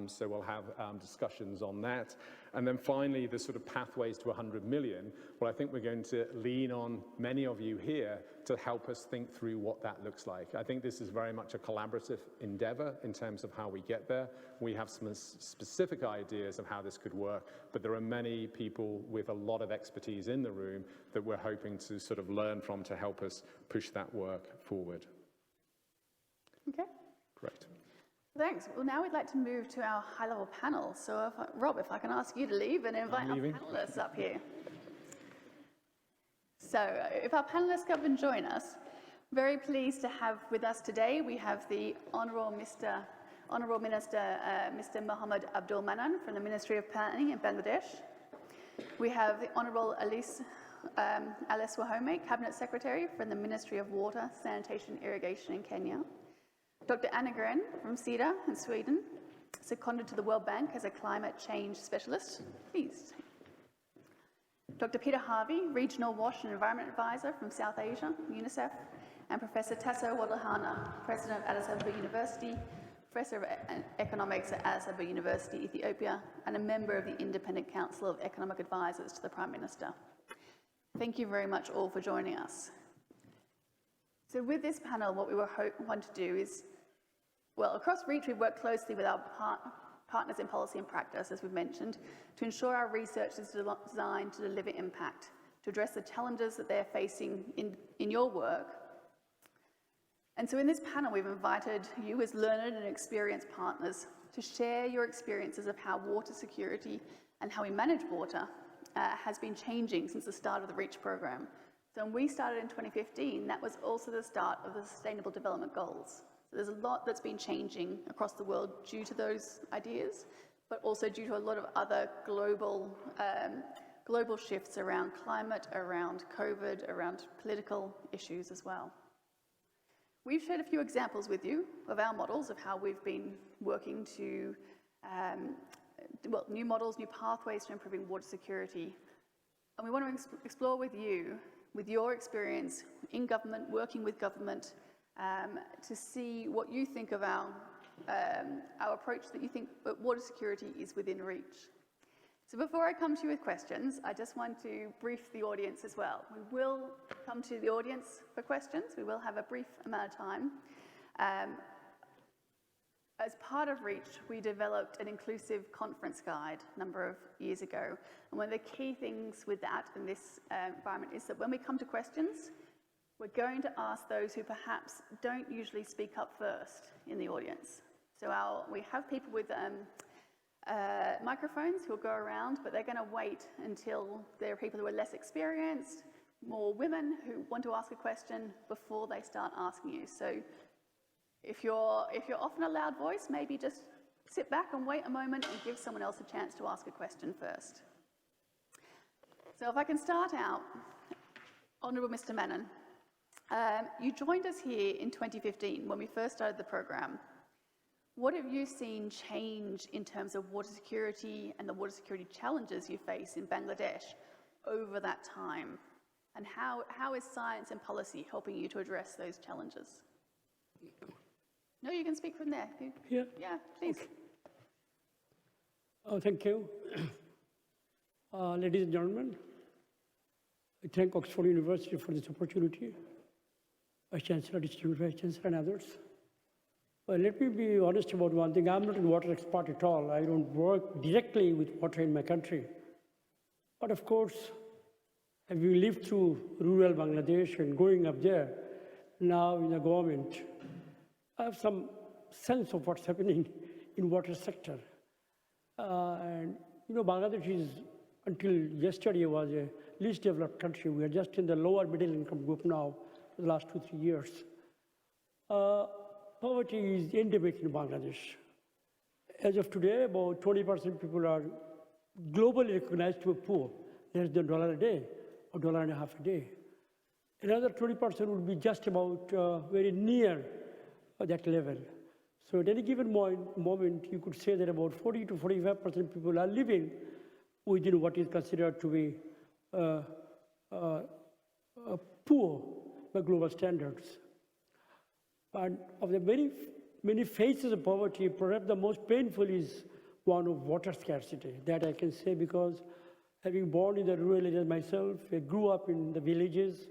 So we'll have discussions on that. And then finally, the sort of pathways to 100 million. Well, I think we're going to lean on many of you here to help us think through what that looks like. I think this is very much a collaborative endeavor in terms of how we get there. We have some specific ideas of how this could work, but there are many people with a lot of expertise in the room that we're hoping to sort of learn from to help us push that work forward. Okay. Great. Thanks. Well, now we'd like to move to our high-level panel. So, Rob, if I can ask you to leave and invite our panelists up here. So, if our panelists come and join us, very pleased to have with us today, we have the Honourable Minister, Mr. Mohammed Abdul Mannan from the Ministry of Planning in Bangladesh. We have the Honourable Alice Wahome, Cabinet Secretary from the Ministry of Water, Sanitation, Irrigation in Kenya. Dr. Irene from SIDA in Sweden, seconded to the World Bank as a climate change specialist. Please. Dr. Peter Harvey, Regional Wash and Environment Advisor from South Asia, UNICEF, and Professor Tasso Wadlahana, President of Addis Ababa University, Professor of Economics at Addis Ababa University, Ethiopia, and a member of the Independent Council of Economic Advisors to the Prime Minister. Thank you very much all for joining us. So with this panel, what we want to do is, well, across REACH, we've worked closely with our partners in policy and practice, as we've mentioned, to ensure our research is designed to deliver impact, to address the challenges that they're facing in your work. And so in this panel, we've invited you as learned and experienced partners to share your experiences of how water security and how we manage water has been changing since the start of the REACH program. So when we started in 2015, that was also the start of the Sustainable Development Goals. So there's a lot that's been changing across the world due to those ideas, but also due to a lot of other global shifts around climate, around COVID, around political issues as well. We've shared a few examples with you of our models of how we've been working to, new models, new pathways to improving water security. And we want to explore with you, with your experience in government, working with government, to see what you think of our approach, that you think that water security is within reach. So before I come to you with questions, I just want to brief the audience as well. We will come to the audience for questions. We will have a brief amount of time. As part of REACH, we developed an inclusive conference guide a number of years ago. And one of the key things with that in this environment is that when we come to questions, we're going to ask those who perhaps don't usually speak up first in the audience. So we have people with microphones who will go around, but they're going to wait until there are people who are less experienced, more women who want to ask a question before they start asking you. So if you're often a loud voice, maybe just sit back and wait a moment and give someone else a chance to ask a question first. So if I can start out, Honourable Mr. Mannan, you joined us here in 2015 when we first started the program. What have you seen change in terms of water security and the water security challenges you face in Bangladesh over that time? And how is science and policy helping you to address those challenges? No, you can speak from there. Yeah. Yeah, please. Okay. Thank you. Ladies and gentlemen, I thank Oxford University for this opportunity, Vice-Chancellor, Distinguished Vice-Chancellor, and others. Well, let me be honest about one thing. I'm not a water expert at all. I don't work directly with water in my country. But of course, having lived through rural Bangladesh and going up there, now in the government, I have some sense of what's happening in water sector. And you know, Bangladesh is, until yesterday, was a least developed country. We are just in the lower middle income group now for the last 2-3 years. Poverty is endemic in Bangladesh. As of today, about 20% people are globally recognized to be poor, less than $1 a day or $1.50 a day. Another 20% would be just about very near that level. So at any given moment, you could say that about 40 to 45% people are living within what is considered to be poor by global standards. And of the many phases of poverty, perhaps the most painful is one of water scarcity. That I can say because having born in the rural areas myself, I grew up in the villages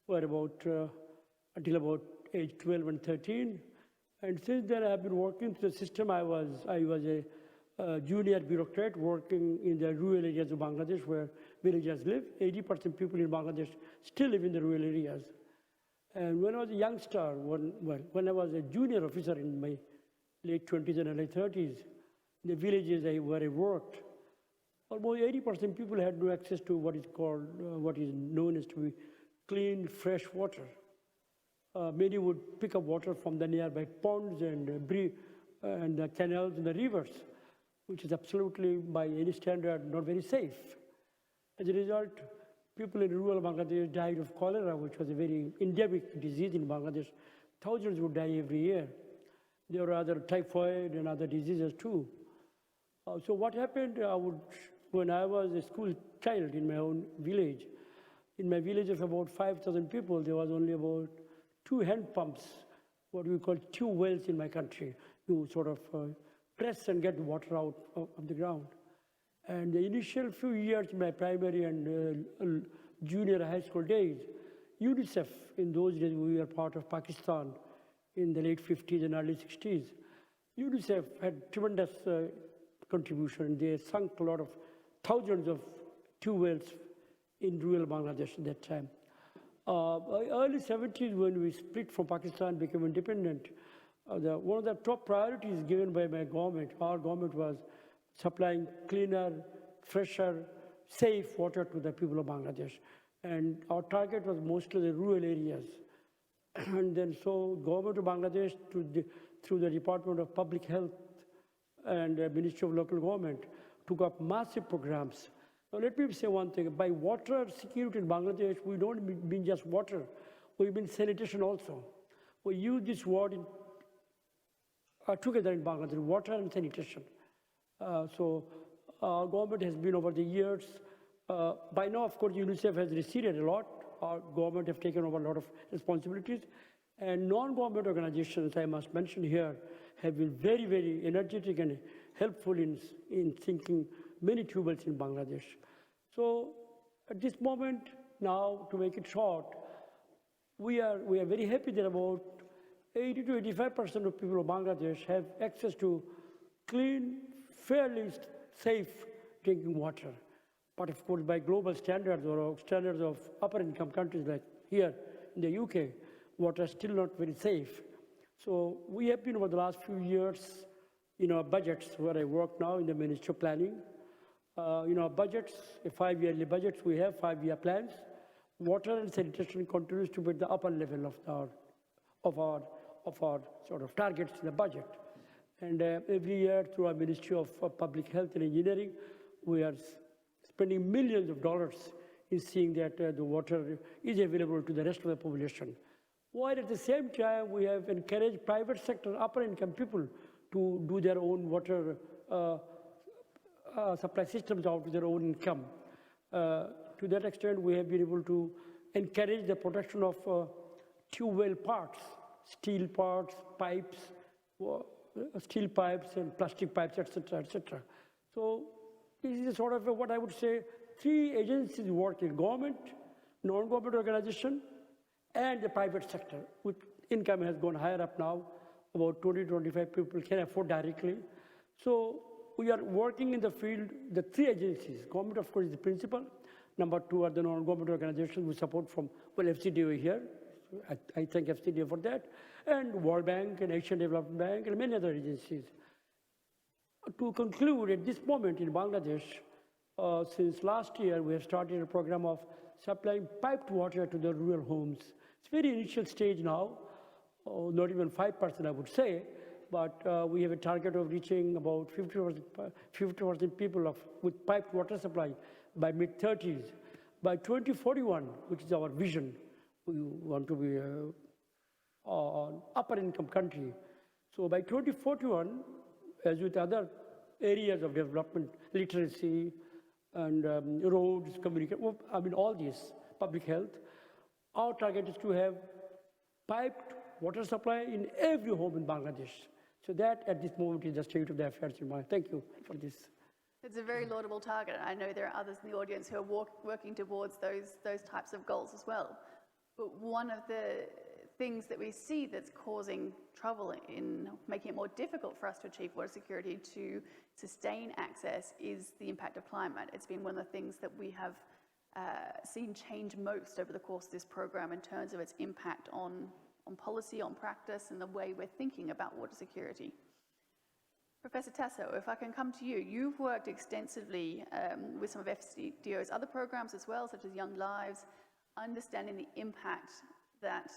where until about age 12 and 13. And since then, I have been working through the system. I was a junior bureaucrat working in the rural areas of Bangladesh where villagers live. 80% people in Bangladesh still live in the rural areas. And when I was a youngster, when I was a junior officer in my late 20s and early 30s, in the villages where I worked, almost 80% people had no access to what is known as to be clean, fresh water. Many would pick up water from the nearby ponds and the canals and the rivers, which is absolutely, by any standard, not very safe. As a result, people in rural Bangladesh died of cholera, which was a very endemic disease in Bangladesh. Thousands would die every year. There were other typhoid and other diseases too. So what happened, when I was a school child in my own village, in my village of about 5,000 people, there was only about 2 hand pumps, what we call tube wells in my country. You sort of press and get water out of the ground. And the initial few years in my primary and junior high school days, UNICEF, in those days we were part of Pakistan in the late 50s and early 60s. UNICEF had tremendous contribution. They sunk a lot of thousands of tube wells in rural Bangladesh at that time. Early 70s, when we split from Pakistan, became independent, one of the top priorities given by my government, our government, was supplying cleaner, fresher, safe water to the people of Bangladesh. And our target was mostly the rural areas. And then so government of Bangladesh, through the Department of Public Health and the Ministry of Local Government, took up massive programs. Now let me say one thing. By water security in Bangladesh, we don't mean just water. We mean sanitation also. We use this word together in Bangladesh, water and sanitation. So our government has been over the years. By now, of course, UNICEF has receded a lot. Our government have taken over a lot of responsibilities. And non-government organizations, I must mention here, have been very, very energetic and helpful in sinking many tube wells in Bangladesh. So at this moment, now, to make it short, we are very happy that about 80 to 85% of people of Bangladesh have access to clean, fairly safe drinking water. But of course, by global standards or standards of upper income countries like here in the UK, water is still not very safe. So we have been over the last few years in our budgets, where I work now in the Ministry of Planning. In our budgets, 5-yearly budgets, we have 5-year plans. Water and sanitation continues to be at the upper level of our sort of targets in the budget. And every year, through our Ministry of Public Health and Engineering, we are spending millions of dollars in seeing that the water is available to the rest of the population. While at the same time, we have encouraged private sector, upper income people to do their own water supply systems out of their own income. To that extent, we have been able to encourage the production of tube well parts, steel parts, pipes, steel pipes and plastic pipes, etc., etc. So this is sort of what I would say 3 agencies working: government, non-government organization, and the private sector, which income has gone higher up now. about 20-25 people can afford directly. So we are working in the field, the three agencies. Government, of course, is the principal. Number two are the non-government organizations with support from, well, FCDO here. I thank FCDO for that. And World Bank and Asian Development Bank and many other agencies. To conclude, at this moment in Bangladesh, since last year, we have started a program of supplying piped water to the rural homes. It's very initial stage now, not even 5%, I would say, but we have a target of reaching about 50% people with piped water supply by mid-30s. By 2041, which is our vision, we want to be an upper income country. So by 2041, as with other areas of development, literacy and roads, communication, I mean all this, public health, our target is to have piped water supply in every home in Bangladesh. So that at this moment is the state of the affairs in mind. Thank you for this. It's a very laudable target. I know there are others in the audience who are working towards those types of goals as well. But one of the things that we see that's causing trouble in making it more difficult for us to achieve water security, to sustain access, is the impact of climate. It's been one of the things that we have seen change most over the course of this program in terms of its impact on policy, on practice, and the way we're thinking about water security. Professor Tasso, if I can come to you, you've worked extensively with some of FCDO's other programs as well, such as Young Lives, understanding the impact that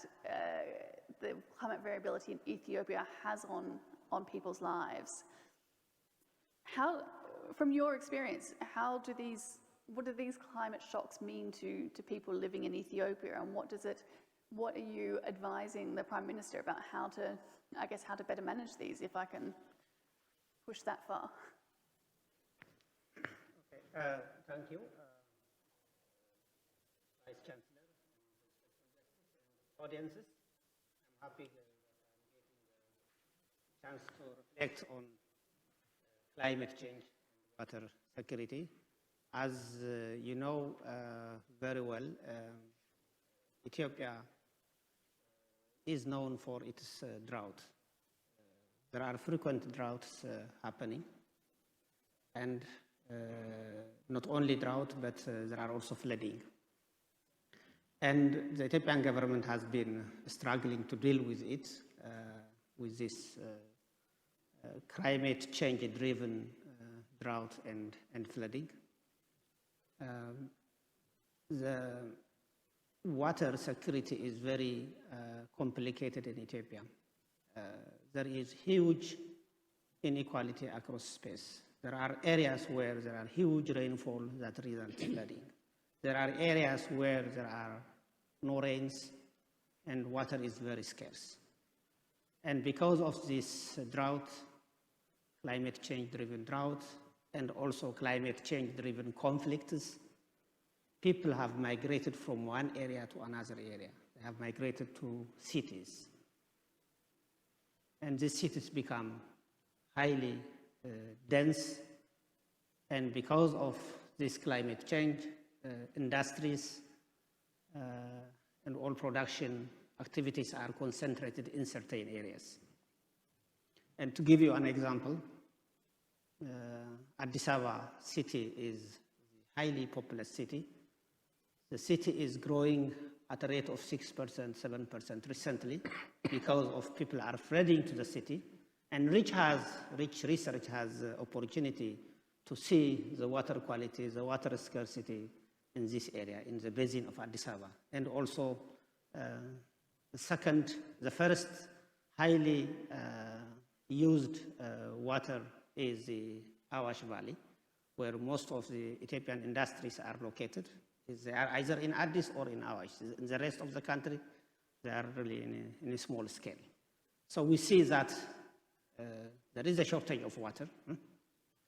the climate variability in Ethiopia has on people's lives. From your experience, what do these climate shocks mean to people living in Ethiopia, and what are you advising the Prime Minister about how to better manage these, if I can push that far? Okay, thank you. Vice-Chancellor, audiences, I'm happy that I'm getting the chance to reflect on climate change and water security. As you know very well, Ethiopia is known for its drought. There are frequent droughts happening, and not only drought, but there are also flooding. And the Ethiopian government has been struggling to deal with it, with this climate change-driven drought and flooding. The water security is very complicated in Ethiopia. There is huge inequality across space. There are areas where there are huge rainfall that result in flooding. There are areas where there are no rains and water is very scarce. And because of this drought, climate change-driven drought, and also climate change-driven conflicts, people have migrated from one area to another area. They have migrated to cities. And these cities become highly dense. And because of this climate change, industries and all production activities are concentrated in certain areas. And to give you an example, Addis Ababa city is a highly populous city. The city is growing at a rate of 6%, 7% recently because of people are flooding to the city. And Rich Research has opportunity to see the water quality, the water scarcity in this area, in the basin of Addis Ababa. And also the first highly used water is the Awash Valley, where most of the Ethiopian industries are located. They are either in Addis or in Awash. In the rest of the country, they are really in a small scale. So we see that there is a shortage of water.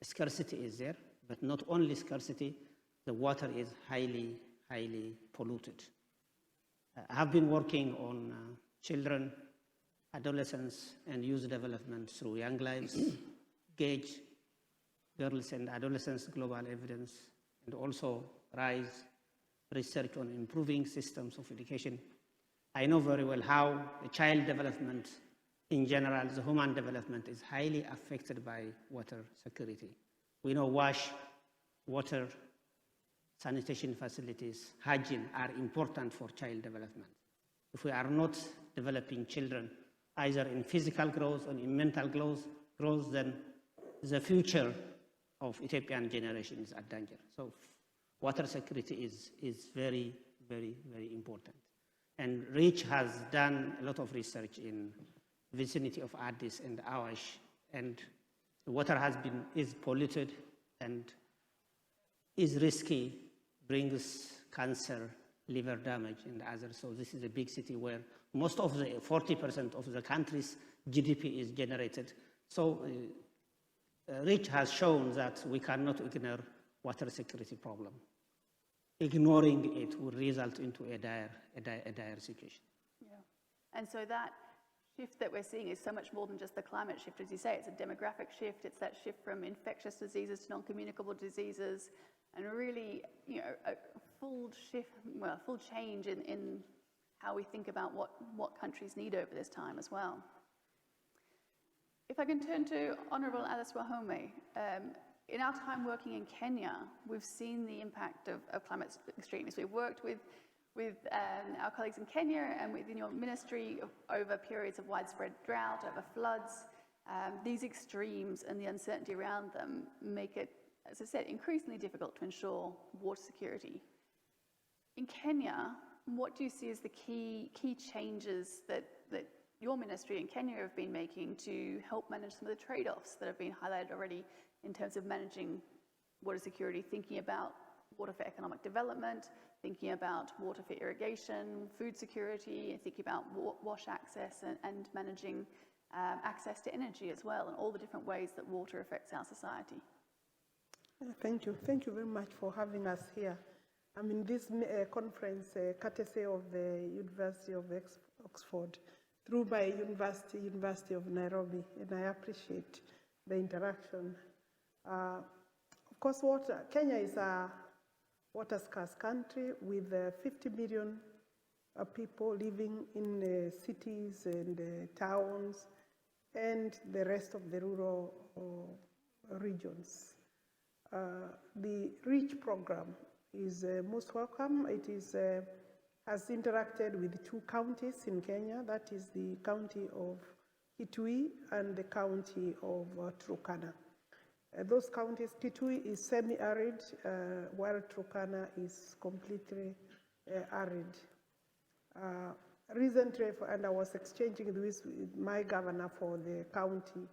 Scarcity is there, but not only scarcity, the water is highly, highly polluted. I have been working on children, adolescents, and youth development through Young Lives, GAGE, Girls and Adolescents Global Evidence, and also RISE, research on improving systems of education. I know very well how child development in general, the human development is highly affected by water security. We know water, sanitation facilities, hygiene are important for child development. If we are not developing children, either in physical growth or in mental growth, then the future of Ethiopian generation is at danger. So water security is very, very, very important. And REACH has done a lot of research in vicinity of Addis and Awash, and the water is polluted and is risky, brings cancer, liver damage, and others. So this is a big city where most of the 40% of the country's GDP is generated. So REACH has shown that we cannot ignore water security problem. Ignoring it will result into a dire situation. Yeah, and so that shift that we're seeing is so much more than just the climate shift, as you say. It's a demographic shift. It's that shift from infectious diseases to non-communicable diseases, and really, you know, a full shift, well, full change in how we think about what countries need over this time as well. If I can turn to Honourable Alice Wahome, in our time working in Kenya, we've seen the impact of climate extremes. We've worked with our colleagues in Kenya and within your ministry over periods of widespread drought, over floods. These extremes and the uncertainty around them make it, as I said, increasingly difficult to ensure water security. In Kenya, what do you see as the key changes that your ministry in Kenya have been making to help manage some of the trade-offs that have been highlighted already in terms of managing water security, thinking about water for economic development, thinking about water for irrigation, food security, and thinking about wash access and managing access to energy as well, and all the different ways that water affects our society? Thank you. Thank you very much for having us here. I'm in this conference courtesy of the University of Oxford, through my University of Nairobi, and I appreciate the interaction. Of course, Kenya is a water-scarce country with 50 million people living in cities and towns and the rest of the rural regions. The REACH program is most welcome. It is has interacted with 2 counties in Kenya. That is the county of Kitui and the county of Turkana. Those counties, Kitui is semi-arid, while Turkana is completely arid. Recently, and I was exchanging this with my governor for the county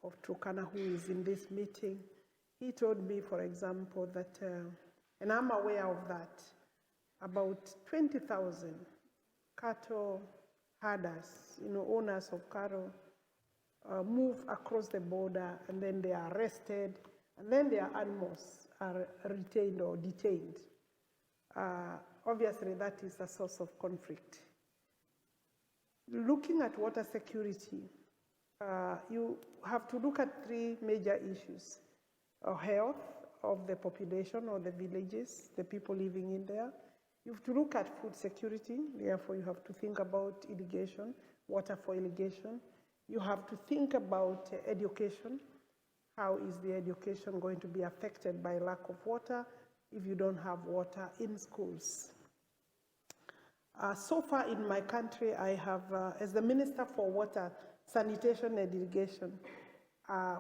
of Turkana, who is in this meeting. He told me, for example, that, and I'm aware of that, about 20,000 cattle herders, owners of cattle, move across the border, and then they are arrested, and then their animals are retained or detained. Obviously, that is a source of conflict. Looking at water security, you have to look at 3 major issues: health of the population or the villages, the people living in there. You have to look at food security, therefore you have to think about irrigation, water for irrigation. You have to think about education. How is the education going to be affected by lack of water if you don't have water in schools? So far in my country, I have, as the Minister for Water, Sanitation and Irrigation,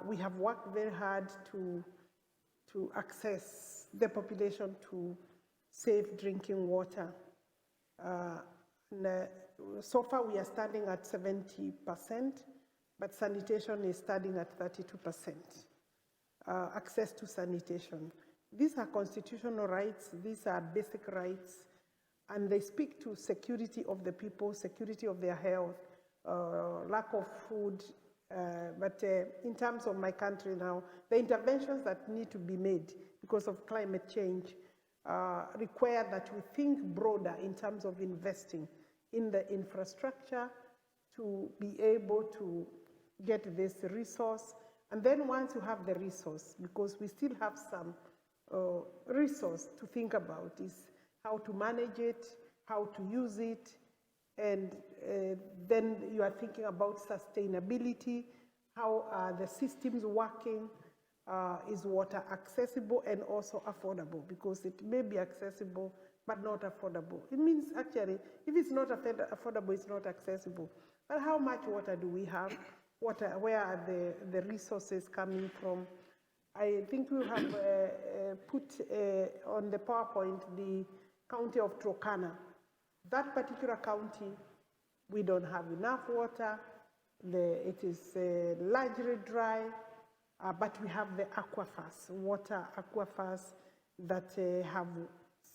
we have worked very hard to access the population to safe drinking water. So far we are standing at 70%, but sanitation is standing at 32%. Access to sanitation. These are constitutional rights, these are basic rights, and they speak to security of the people, security of their health, lack of food. But in terms of my country now, the interventions that need to be made because of climate change require that we think broader in terms of investing in the infrastructure to be able to get this resource. And then once you have the resource, because we still have some resource to think about, is how to manage it, how to use it, and then you are thinking about sustainability, how are the systems working, is water accessible and also affordable, because it may be accessible but not affordable. It means actually, if it's not affordable, it's not accessible. But how much water do we have? Where are the resources coming from? I think we have put on the PowerPoint the county of Turkana. That particular county, we don't have enough water. It is largely dry, but we have the aquifers, water aquifers that have,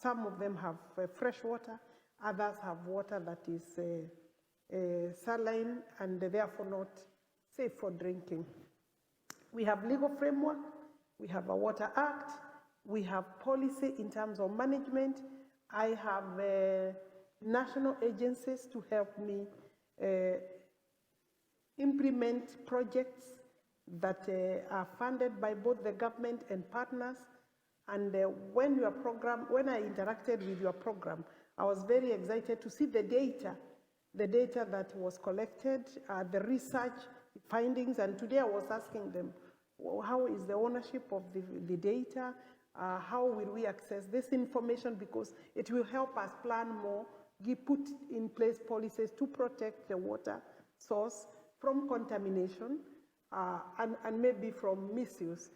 some of them have fresh water, others have water that is saline and therefore not safe for drinking. We have legal framework, we have a Water Act, we have policy in terms of management. I have national agencies to help me implement projects that are funded by both the government and partners. And when I interacted with your program, I was very excited to see the data that was collected, the research findings, and today I was asking them, how is the ownership of the data? How will we access this information? Because it will help us plan more, put in place policies to protect the water source from contamination and maybe from misuse.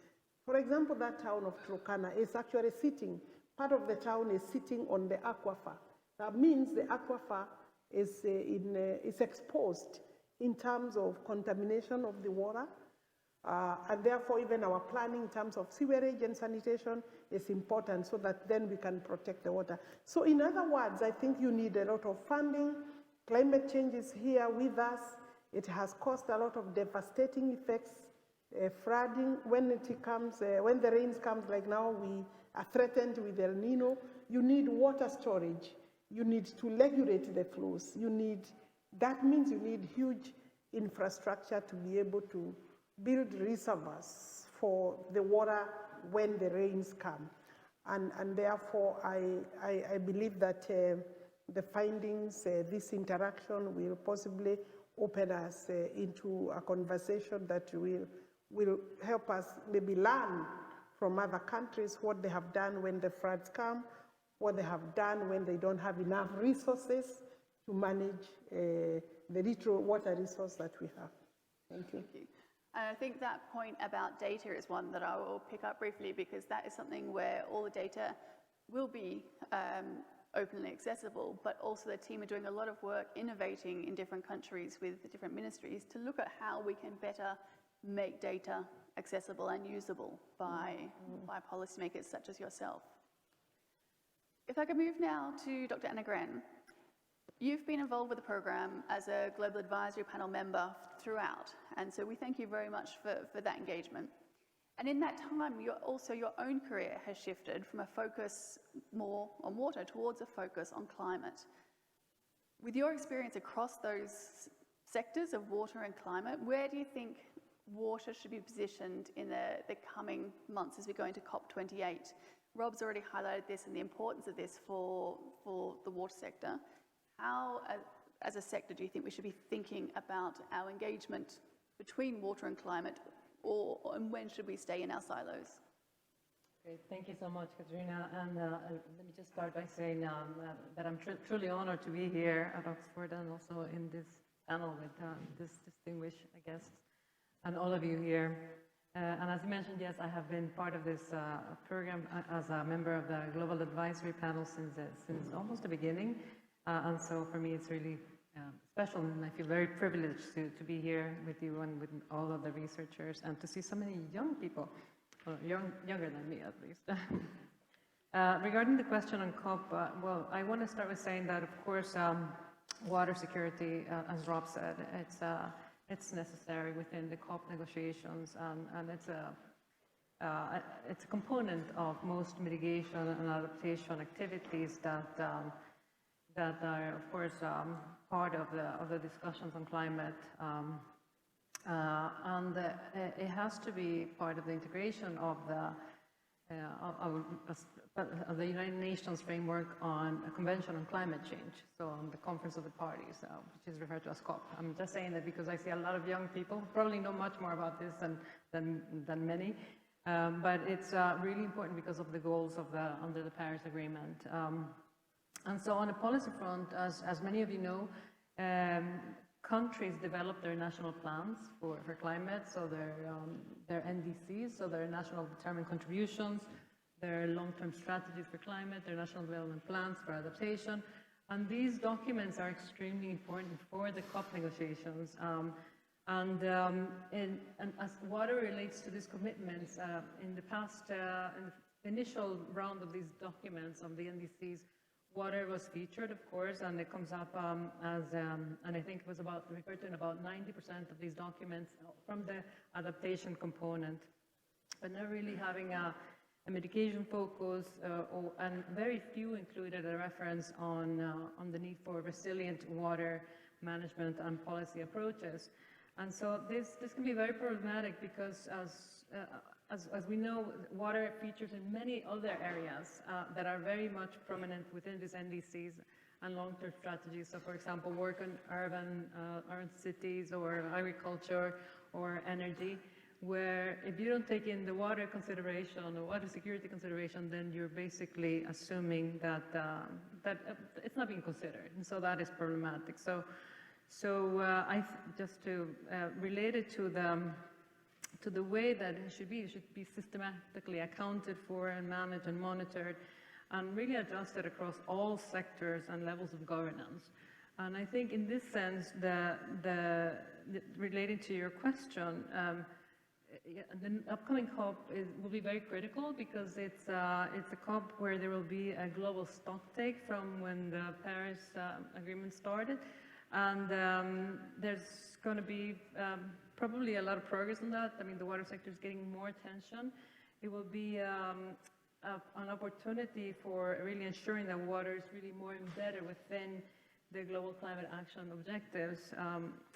For example, that town of Turkana is actually sitting, part of the town is sitting on the aquifer. That means the aquifer is exposed in terms of contamination of the water. And therefore, even our planning in terms of sewerage and sanitation is important so that then we can protect the water. So in other words, I think you need a lot of funding. Climate change is here with us. It has caused a lot of devastating effects. Flooding, when it comes, when the rains comes like now, we are threatened with El Nino. You need water storage. You need to regulate the flows. That means you need huge infrastructure to be able to build reservoirs for the water when the rains come. And therefore, I believe that the findings, this interaction will possibly open us into a conversation that will help us maybe learn from other countries what they have done when the floods come, what they have done when they don't have enough resources to manage the little water resource that we have. Thank you. Thank you. And I think that point about data is one that I will pick up briefly, because that is something where all the data will be openly accessible, but also the team are doing a lot of work innovating in different countries with the different ministries to look at how we can better make data accessible and usable by policymakers such as yourself. If I could move now to Dr. Anna Gren. You've been involved with the program as a Global Advisory Panel member throughout, and so we thank you very much for that engagement. And in that time, your own career has shifted from a focus more on water towards a focus on climate. With your experience across those sectors of water and climate, where do you think water should be positioned in the coming months as we go into COP28? Rob's already highlighted this and the importance of this for the water sector. How, as a sector, do you think we should be thinking about our engagement between water and climate, and when should we stay in our silos? Great, thank you so much, Katrina. And let me just start by saying that I'm truly honored to be here at Oxford and also in this panel with this distinguished guests and all of you here. And as you mentioned, yes, I have been part of this program as a member of the Global Advisory Panel since almost the beginning. And so for me, it's really special, and I feel very privileged to be here with you and with all of the researchers, and to see so many young people, younger than me at least. Regarding the question on COP, well, I want to start with saying that, of course, water security, as Rob said, it's necessary within the COP negotiations, and it's a component of most mitigation and adaptation activities that are, of course, part of the discussions on climate, and it has to be part of the integration of of the United Nations framework on a convention on climate change, so on the Conference of the Parties, which is referred to as COP. I'm just saying that because I see a lot of young people probably know much more about this than many, but it's really important because of the goals of under the Paris Agreement. And so on a policy front, as many of you know, countries develop their national plans for climate, so their NDCs, so their national determined contributions, their long-term strategies for climate, their national development plans for adaptation. And these documents are extremely important for the COP negotiations. And as water relates to these commitments, in the past, in the initial round of these documents of the NDCs, water was featured, of course, and it comes up and I think it was referred to in about 90% of these documents from the adaptation component, but not really having a mitigation focus, and very few included a reference on the need for resilient water management and policy approaches. And so this can be very problematic because as we know, water features in many other areas that are very much prominent within these NDCs and long-term strategies. So for example, work on urban cities or agriculture or energy, where if you don't take in the water consideration or water security consideration, then you're basically assuming that it's not being considered. And so that is problematic. So just to relate it to the way that it should be systematically accounted for and managed and monitored and really adjusted across all sectors and levels of governance. And I think in this sense, relating to your question, the upcoming COP will be very critical because it's a COP where there will be a global stocktake from when the Paris Agreement started. And there's going to be probably a lot of progress on that. I mean, the water sector is getting more attention. It will be an opportunity for really ensuring that water is really more embedded within the global climate action objectives.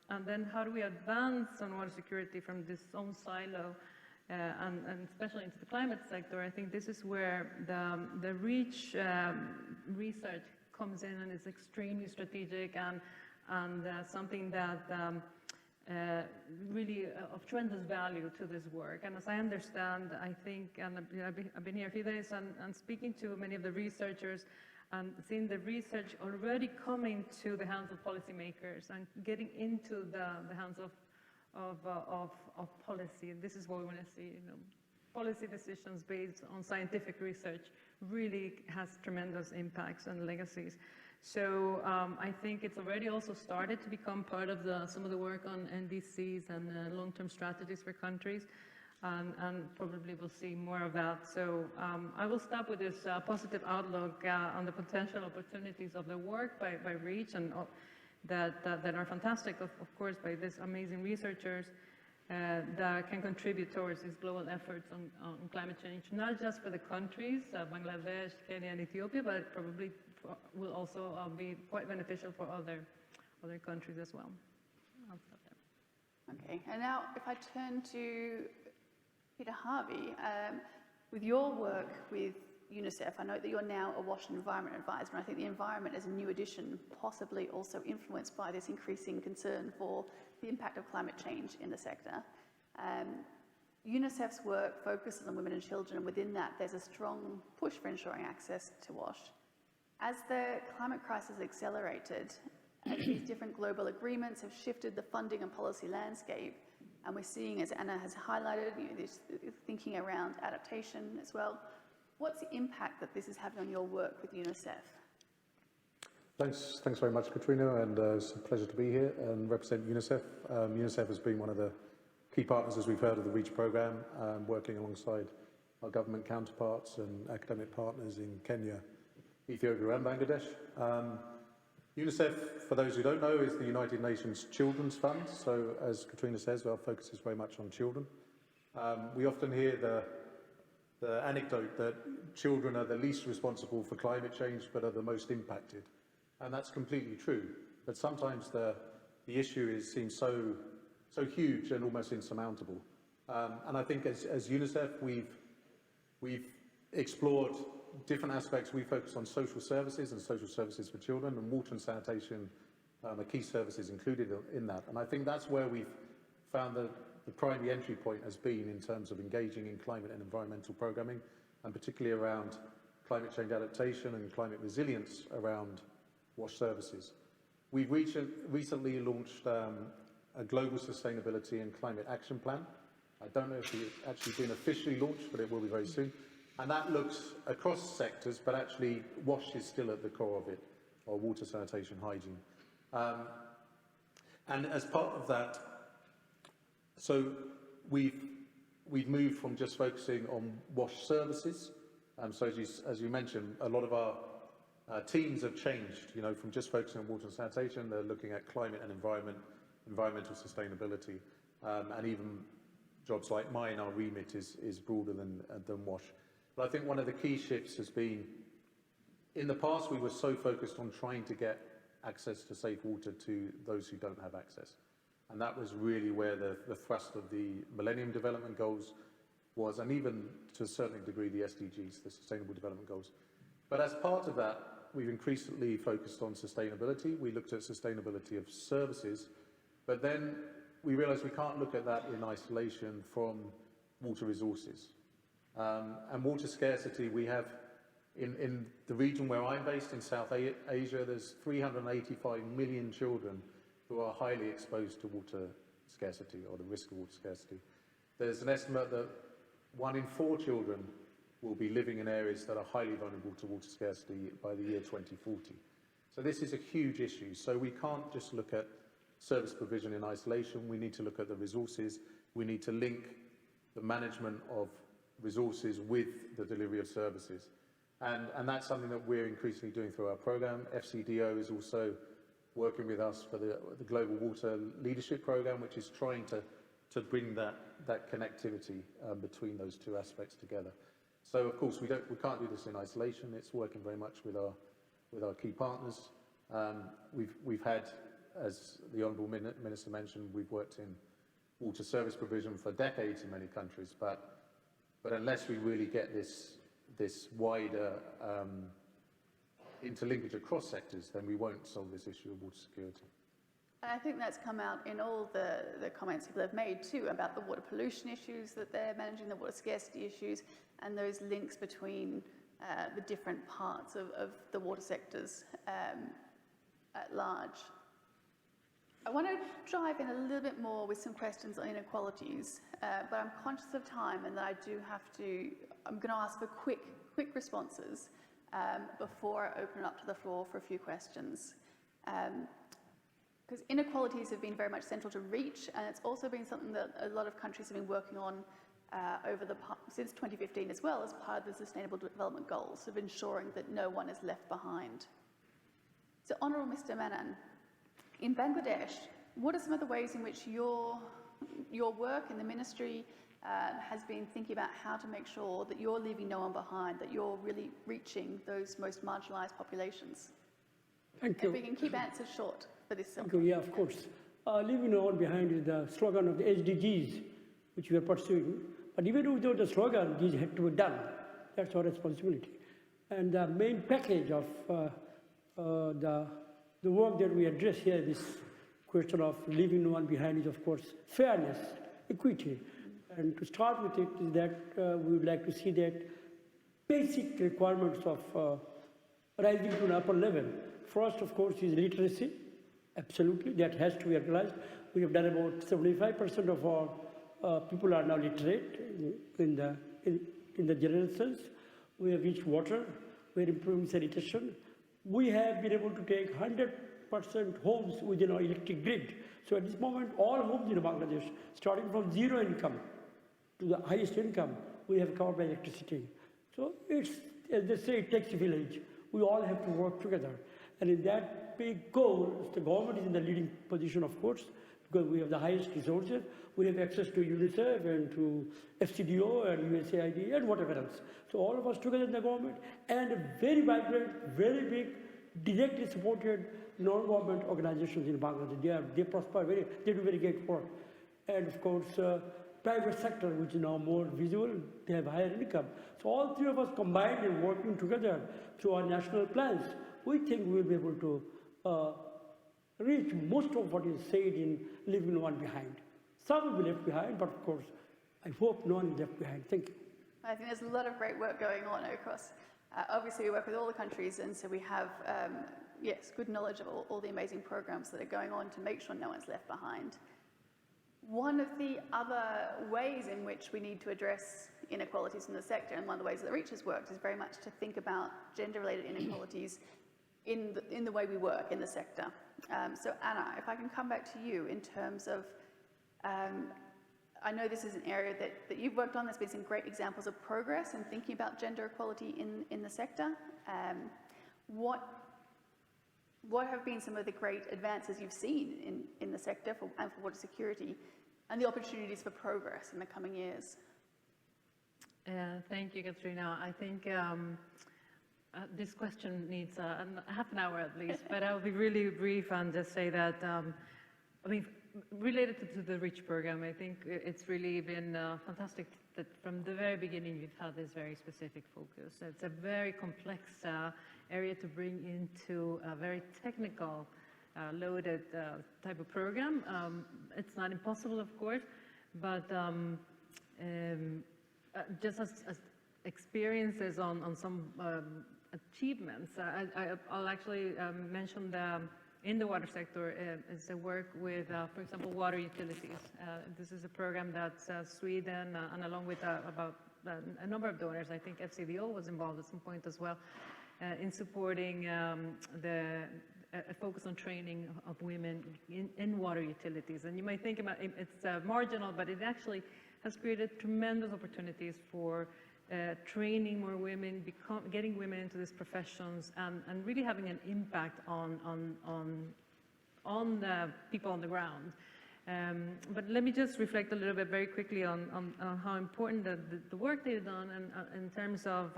And then how do we advance on water security from this own silo and especially into the climate sector? I think this is where the REACH research comes in and is extremely strategic and something that really of tremendous value to this work. And as I understand, I think, and I've been here a few days and speaking to many of the researchers and seeing the research already coming to the hands of policymakers and getting into the hands of policy. And this is what we want to see. Policy decisions based on scientific research really has tremendous impacts and legacies. So I think it's already also started to become part of some of the work on NDCs and long-term strategies for countries, and probably we'll see more of that. So I will stop with this positive outlook on the potential opportunities of the work by REACH and that are fantastic, of course, by these amazing researchers that can contribute towards these global efforts on climate change, not just for the countries, Bangladesh, Kenya, and Ethiopia, but probably will also be quite beneficial for other countries as well. I'll stop there. Okay, and now if I turn to Peter Harvey, with your work with UNICEF, I know that you're now a Washington Environment Advisor, and I think the environment is a new addition, possibly also influenced by this increasing concern for the impact of climate change in the sector. UNICEF's work focuses on women and children, and within that there's a strong push for ensuring access to WASH. As the climate crisis accelerated, as these different global agreements have shifted the funding and policy landscape, and we're seeing, as Anna has highlighted, this thinking around adaptation as well, what's the impact that this is having on your work with UNICEF? Thanks very much, Katrina, and it's a pleasure to be here and represent UNICEF. UNICEF has been one of the key partners, as we've heard, of the REACH programme, working alongside our government counterparts and academic partners in Kenya, Ethiopia and Bangladesh. UNICEF, for those who don't know, is the United Nations Children's Fund. So, as Katrina says, our focus is very much on children. We often hear the anecdote that children are the least responsible for climate change, but are the most impacted. And that's completely true. But sometimes the issue seems so huge and almost insurmountable. And I think as UNICEF, we've explored different aspects. We focus on social services and social services for children, and water and sanitation are key services included in that. And I think that's where we've found the primary entry point has been in terms of engaging in climate and environmental programming, and particularly around climate change adaptation and climate resilience around WASH services. We've recently launched a global sustainability and climate action plan. I don't know if it's actually been officially launched, but it will be very soon. And that looks across sectors, but actually WASH is still at the core of it, or water, sanitation, hygiene. And as part of that, so we've moved from just focusing on WASH services. So as you mentioned, a lot of our teams have changed, you know, from just focusing on water and sanitation. They're looking at climate and environmental sustainability, and even jobs like mine, our remit is broader than WASH. But I think one of the key shifts has been, in the past we were so focused on trying to get access to safe water to those who don't have access. And that was really where the thrust of the Millennium Development Goals was, and even to a certain degree the SDGs, the Sustainable Development Goals. But as part of that, we've increasingly focused on sustainability. We looked at sustainability of services, but then we realized we can't look at that in isolation from water resources. And water scarcity, we have, in the region where I'm based in South Asia, there's 385 million children who are highly exposed to water scarcity, or the risk of water scarcity. There's an estimate that 1 in 4 children will be living in areas that are highly vulnerable to water scarcity by the year 2040. So this is a huge issue. So we can't just look at service provision in isolation. We need to look at the resources. We need to link the management of resources with the delivery of services. And that's something that we're increasingly doing through our program. FCDO is also working with us for the Global Water Leadership Program, which is trying to bring that connectivity between those two aspects together. So of course we can't do this in isolation. It's working very much with our key partners. We've had, as the Honourable Minister mentioned, we've worked in water service provision for decades in many countries, but unless we really get this wider interlinkage across sectors, then we won't solve this issue of water security. And I think that's come out in all the comments people have made too about the water pollution issues that they're managing, the water scarcity issues, and those links between the different parts of the water sectors at large. I want to dive in a little bit more with some questions on inequalities, but I'm conscious of time and that I'm going to ask for quick responses before I open it up to the floor for a few questions. Because inequalities have been very much central to REACH, and it's also been something that a lot of countries have been working on since 2015 as well, as part of the Sustainable Development Goals of ensuring that no one is left behind. So, Honourable Mr. Mannan, in Bangladesh, what are some of the ways in which your work in the ministry has been thinking about how to make sure that you're leaving no one behind, that you're really reaching those most marginalised populations? Thank you. If we can keep answers short for this. Thank you. Yeah, of course. Leaving no one behind is the slogan of the SDGs, which we are pursuing. But even without the slogan, these had to be done. That's our responsibility. And the main package of the work that we address here, this question of leaving no one behind, is of course fairness, equity. And to start with it is that we would like to see that basic requirements of rising to an upper level. First, of course, is literacy. Absolutely, that has to be realized. We have done about 75% of our people are now literate in the general sense. We have reached water. We are improving sanitation. We have been able to take 100% homes within our electric grid. So at this moment, all homes in Bangladesh, starting from zero income to the highest income, we have covered by electricity. So it's, as they say, it takes a village. We all have to work together. And in that big goal, the government is in the leading position, of course, because we have the highest resources. We have access to UNICEF and to FCDO and USAID and whatever else. So all of us together in the government, and a very vibrant, very big, directly supported non-government organizations in Bangladesh. They prosper they do very great work. And of course, private sector, which is now more visible, they have higher income. So all three of us combined and working together through our national plans, we think we'll be able to reach most of what is said in leaving no one behind. Some will be left behind, but of course, I hope no one is left behind. Thank you. I think there's a lot of great work going on across. Obviously, we work with all the countries, and so we have, yes, good knowledge of all the amazing programs that are going on to make sure no one's left behind. One of the other ways in which we need to address inequalities in the sector, and one of the ways that the REACH has worked, is very much to think about gender-related inequalities in the way we work in the sector. So Anna, if I can come back to you in terms of, I know this is an area that you've worked on. There's been some great examples of progress in thinking about gender equality in the sector. What have been some of the great advances you've seen in the sector for water security and the opportunities for progress in the coming years? Thank you, Katrina. I think this question needs half an hour at least, but I'll be really brief and just say that, I mean, related to the REACH program, I think it's really been fantastic that from the very beginning we've had this very specific focus. It's a very complex area to bring into a very technical, loaded type of program. It's not impossible, of course, but just as experiences on some achievements, I'll actually mention in the water sector is the work with, for example, water utilities. This is a program that Sweden, and along with about a number of donors, I think FCDO was involved at some point as well, in supporting a focus on training of women in water utilities. And you might think about it's marginal, but it actually has created tremendous opportunities for training more women, getting women into these professions, and really having an impact on the people on the ground. But let me just reflect a little bit very quickly on how important the work they've done in terms of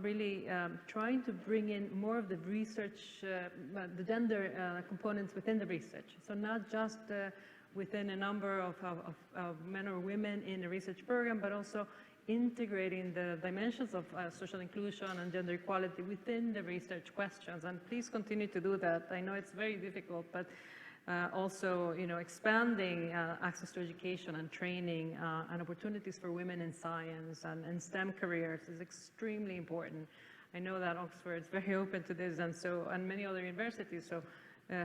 really trying to bring in more of the research, the gender components within the research. So not just within a number of men or women in a research program, but also integrating the dimensions of social inclusion and gender equality within the research questions. And please continue to do that. I know it's very difficult, but also, expanding access to education and training and opportunities for women in science and STEM careers is extremely important. I know that Oxford is very open to this, and many other universities, so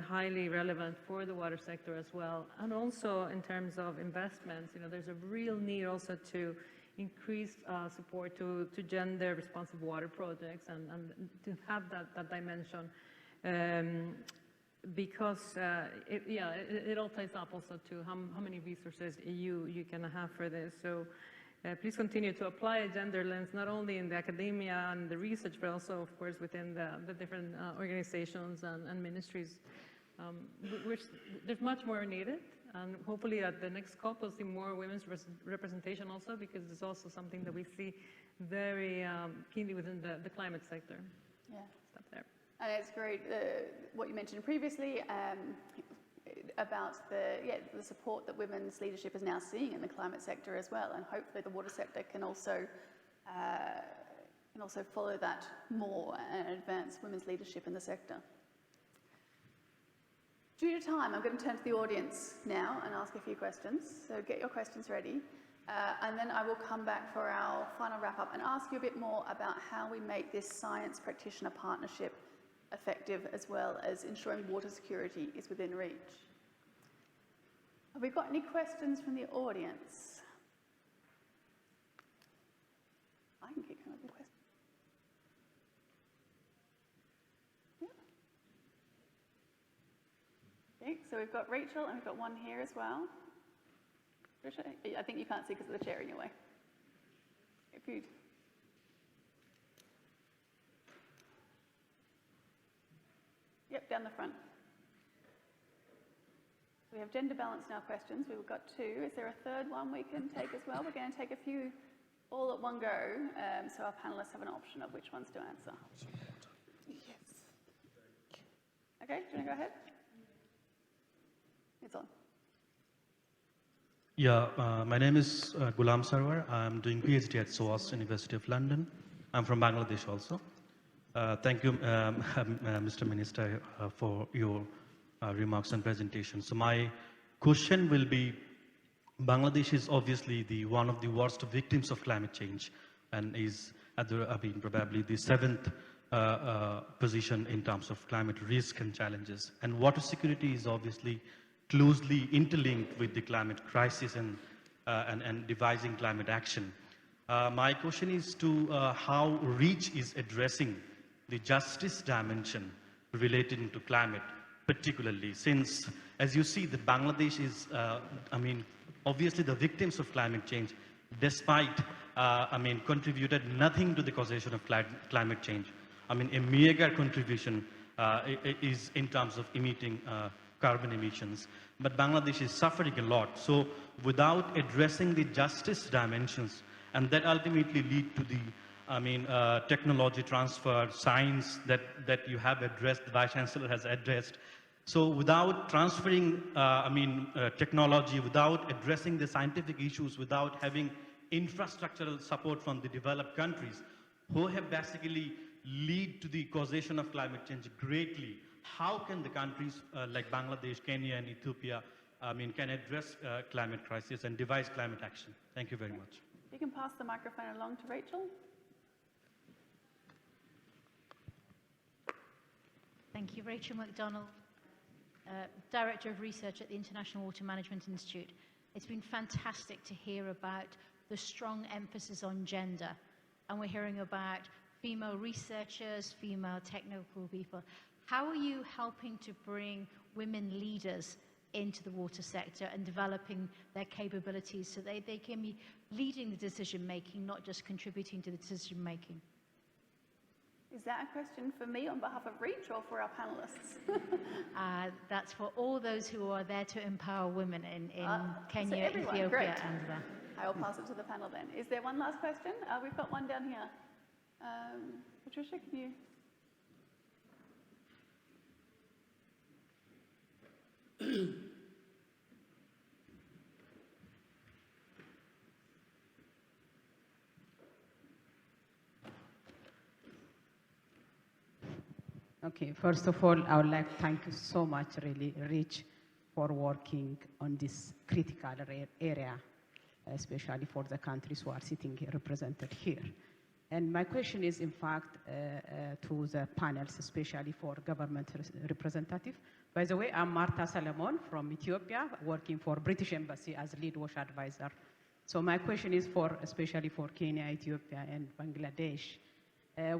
highly relevant for the water sector as well. And also in terms of investments, there's a real need also to increase support to gender responsive water projects and to have that dimension. Because it all ties up also to how many resources you can have for this. So please continue to apply a gender lens, not only in the academia and the research, but also, of course, within the different organizations and ministries. There's much more needed, and hopefully at the next COP we'll see more women's representation also, because it's also something that we see very keenly within the climate sector. Yeah. Stop there. And it's great what you mentioned previously about the support that women's leadership is now seeing in the climate sector as well, and hopefully the water sector can also follow that more and advance women's leadership in the sector. Due to time, I'm going to turn to the audience now and ask a few questions. So get your questions ready. And then I will come back for our final wrap-up and ask you a bit more about how we make this science practitioner partnership effective, as well as ensuring water security is within reach. Have we got any questions from the audience? I can keep coming up with questions. Yeah. Okay, so we've got Rachel and we've got one here as well. Trisha, I think you can't see because of the chair in your way. If you'd... Yep, down the front. We have gender balance in our questions. We've got two. Is there a third one we can take as well? We're going to take a few all at one go, so our panellists have an option of which ones to answer. Yes. Okay, do you want to go ahead? It's on. My name is Gulam Sarwar. I'm doing PhD at SOAS, University of London. I'm from Bangladesh also. Thank you, Mr. Minister, for your remarks and presentation. So my question will be, Bangladesh is obviously one of the worst victims of climate change and is at probably the 7th position in terms of climate risk and challenges. And water security is obviously closely interlinked with the climate crisis and devising climate action. My question is to how REACH is addressing the justice dimension related to climate, particularly since, as you see, that Bangladesh is, obviously the victims of climate change, despite, contributed nothing to the causation of climate change. A meager contribution is in terms of emitting carbon emissions, but Bangladesh is suffering a lot. So without addressing the justice dimensions, and that ultimately lead to the technology transfer, science that you have addressed, the Vice-Chancellor has addressed. So without transferring technology, without addressing the scientific issues, without having infrastructural support from the developed countries, who have basically lead to the causation of climate change greatly, how can the countries like Bangladesh, Kenya, and Ethiopia, can address climate crisis and devise climate action? Thank you very much. You can pass the microphone along to Rachel. Thank you. Rachel McDonald, Director of Research at the International Water Management Institute. It's been fantastic to hear about the strong emphasis on gender, and we're hearing about female researchers, female technical people. How are you helping to bring women leaders into the water sector and developing their capabilities so they can be leading the decision-making, not just contributing to the decision-making? Is that a question for me on behalf of REACH or for our panelists? That's for all those who are there to empower women in Kenya, so everyone, Ethiopia, great. and I will pass it to the panel then. Is there one last question? We've got one down here. Patricia, can you? Okay, first of all, I would like to thank you so much, really, Rich, for working on this critical area, especially for the countries who are sitting here, represented here. And my question is, in fact, to the panels, especially for government representative. By the way, I'm Marta Salomon from Ethiopia, working for British Embassy as lead WASH advisor. So my question is especially for Kenya, Ethiopia, and Bangladesh.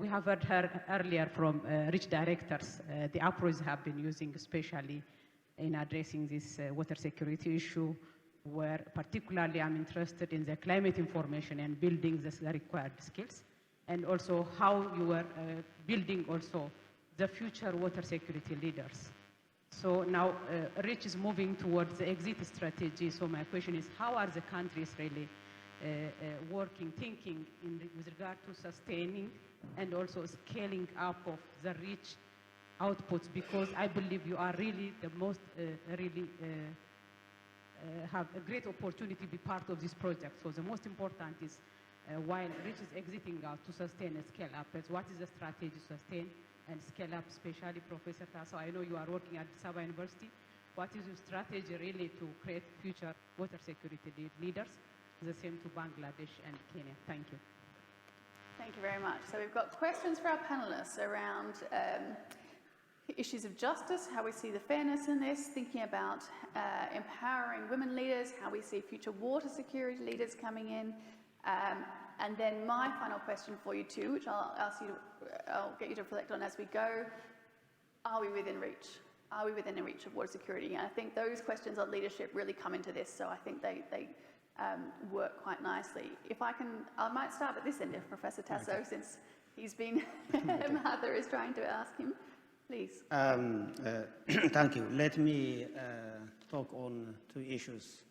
We have heard earlier from REACH directors, the approach have been using especially in addressing this water security issue, where particularly I'm interested in the climate information and building the required skills, and also how you were building also the future water security leaders. So now REACH is moving towards the exit strategy. So my question is, how are the countries really working, thinking with regard to sustaining and also scaling up of the REACH outputs? Because I believe you are really the most, have a great opportunity to be part of this project. So the most important is while REACH is exiting out, to sustain and scale up. What is the strategy to sustain and scale up, especially Professor Tasso? I know you are working at Sabah University. What is your strategy really to create future water security leaders? The same to Bangladesh and Kenya. Thank you. Thank you very much. So we've got questions for our panelists around issues of justice, how we see the fairness in this, thinking about empowering women leaders, how we see future water security leaders coming in, and then my final question for you too, which I'll get you to reflect on as we go. Are we within reach? Are we within the reach of water security? And I think those questions on leadership really come into this, so I think they work quite nicely. If I might start at this end, if Professor Tasso, since he's been, Martha is trying to ask him, please. Thank you. Let me talk on two issues.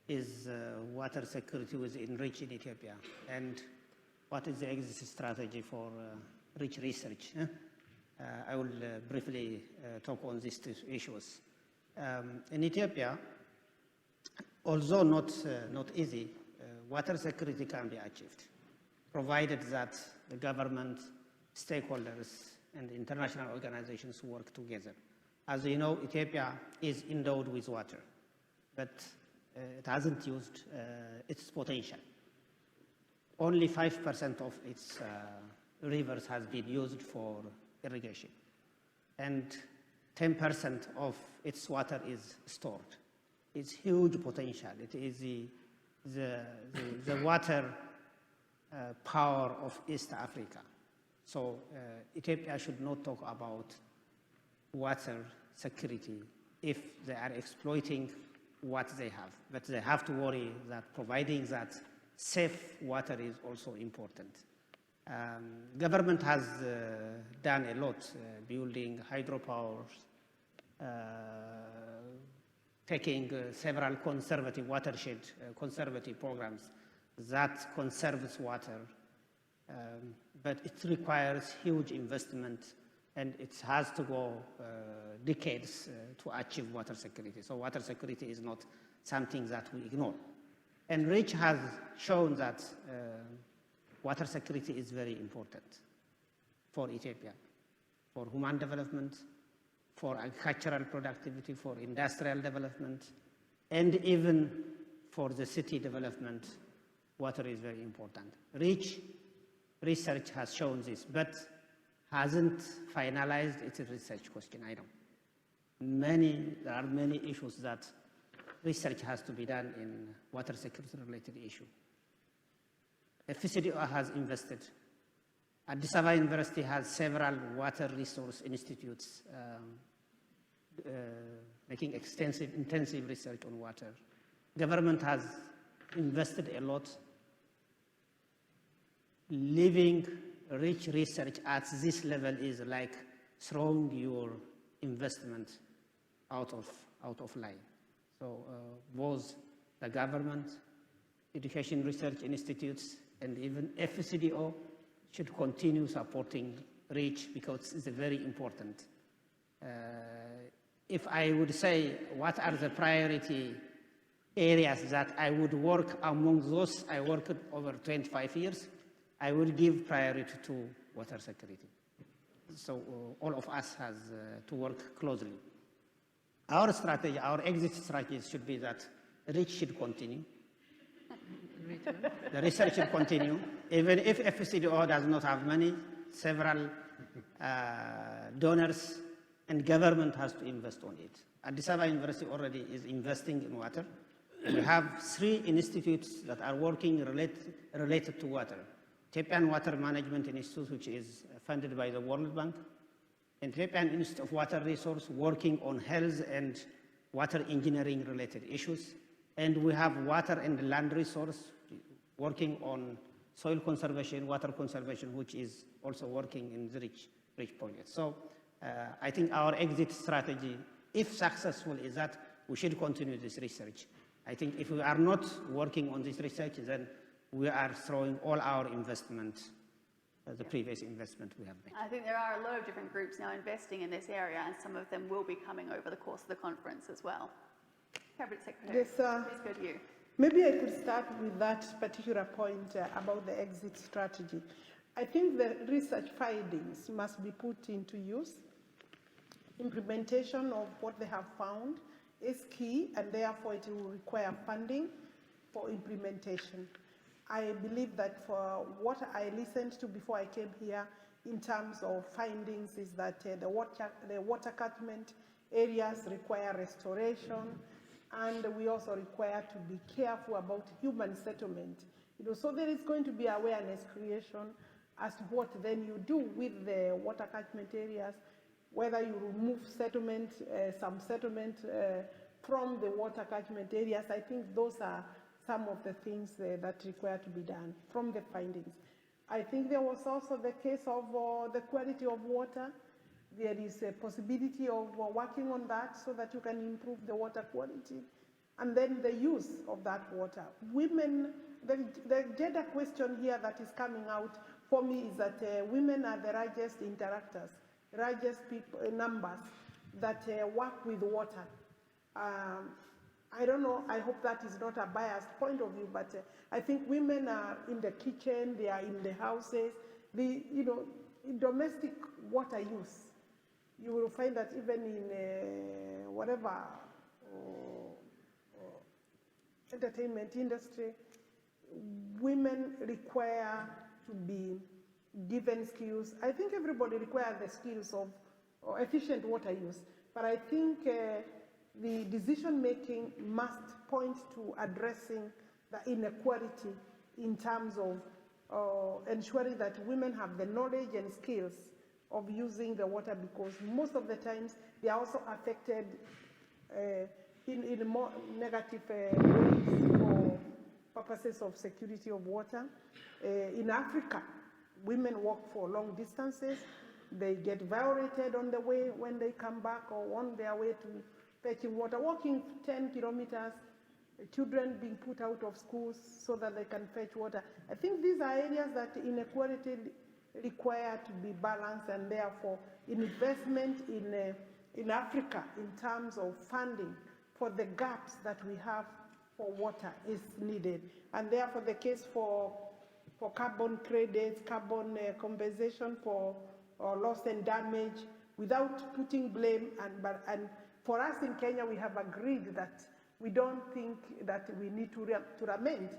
Is water security within REACH in Ethiopia, and what is the exit strategy for REACH research? I will briefly talk on these two issues. In Ethiopia, although not easy, water security can be achieved, provided that the government, stakeholders, and international organizations work together. As you know, Ethiopia is endowed with water, but it hasn't used its potential. Only 5% of its rivers has been used for irrigation, and 10% of its water is stored. It's huge potential. It is the water power of East Africa. So Ethiopia should not talk about water security if they are exploiting what they have, but they have to worry that providing that safe water is also important. Government has done a lot, building hydropowers, taking several conservative watershed conservative programs that conserves water, but it requires huge investment, and it has to go decades to achieve water security. So water security is not something that we ignore. And REACH has shown that water security is very important for Ethiopia, for human development, for agricultural productivity, for industrial development, and even for the city development. Water is very important. REACH research has shown this, but hasn't finalized its research question. I know. There are many issues that research has to be done in water security related issue. FCDO has invested. Addis Ababa University has several water resource institutes making intensive research on water. Government has invested a lot. Living rich research at this level is like throwing your investment out of line. So both the government, education research institutes, and even FCDO should continue supporting REACH because it's very important. If I would say what are the priority areas that I would work among those I worked over 25 years, I would give priority to water security. So all of us has to work closely. Our strategy, our exit strategy should be that REACH should continue. The research should continue. Even if FCDO does not have money, several donors and government has to invest on it. Addis Ababa University already is investing in water. We have 3 institutes that are working related to water. Ethiopian Water Management Institute, which is funded by the World Bank, and Ethiopian Institute of Water Resource working on health and water engineering related issues. And we have water and land resource working on soil conservation, water conservation, which is also working in the REACH project. So I think our exit strategy, if successful, is that we should continue this research. I think if we are not working on this research, then we are throwing all our investment, the previous investment we have made. I think there are a lot of different groups now investing in this area, and some of them will be coming over the course of the conference as well. Cabinet Secretary, Yes, please go to you. Maybe I could start with that particular point about the exit strategy. I think the research findings must be put into use. Implementation of what they have found is key, and therefore it will require funding for implementation. I believe that for what I listened to before I came here in terms of findings is that the water catchment areas require restoration, and we also require to be careful about human settlement. So there is going to be awareness creation as to what then you do with the water catchment areas, whether you remove settlement, some settlement from the water catchment areas. I think those are some of the things that require to be done from the findings. I think there was also the case of the quality of water. There is a possibility of working on that so that you can improve the water quality. And then the use of that water. Women, the gender question here that is coming out for me is that women are the largest interactors, largest numbers that work with water. I don't know, I hope that is not a biased point of view, but I think women are in the kitchen, they are in the houses, in domestic water use, you will find that even in whatever entertainment industry, women require to be given skills. I think everybody requires the skills of efficient water use, but I think the decision making must point to addressing the inequality in terms of ensuring that women have the knowledge and skills of using the water, because most of the times they are also affected in more negative ways for purposes of security of water. In Africa, women walk for long distances. They get violated on the way when they come back or on their way to fetching water, walking 10 kilometers, children being put out of schools so that they can fetch water. I think these are areas that inequality require to be balanced, and therefore investment in Africa in terms of funding for the gaps that we have for water is needed. And therefore the case for carbon credits, carbon compensation for loss and damage, without putting blame, and for us in Kenya, we have agreed that we don't think that we need to lament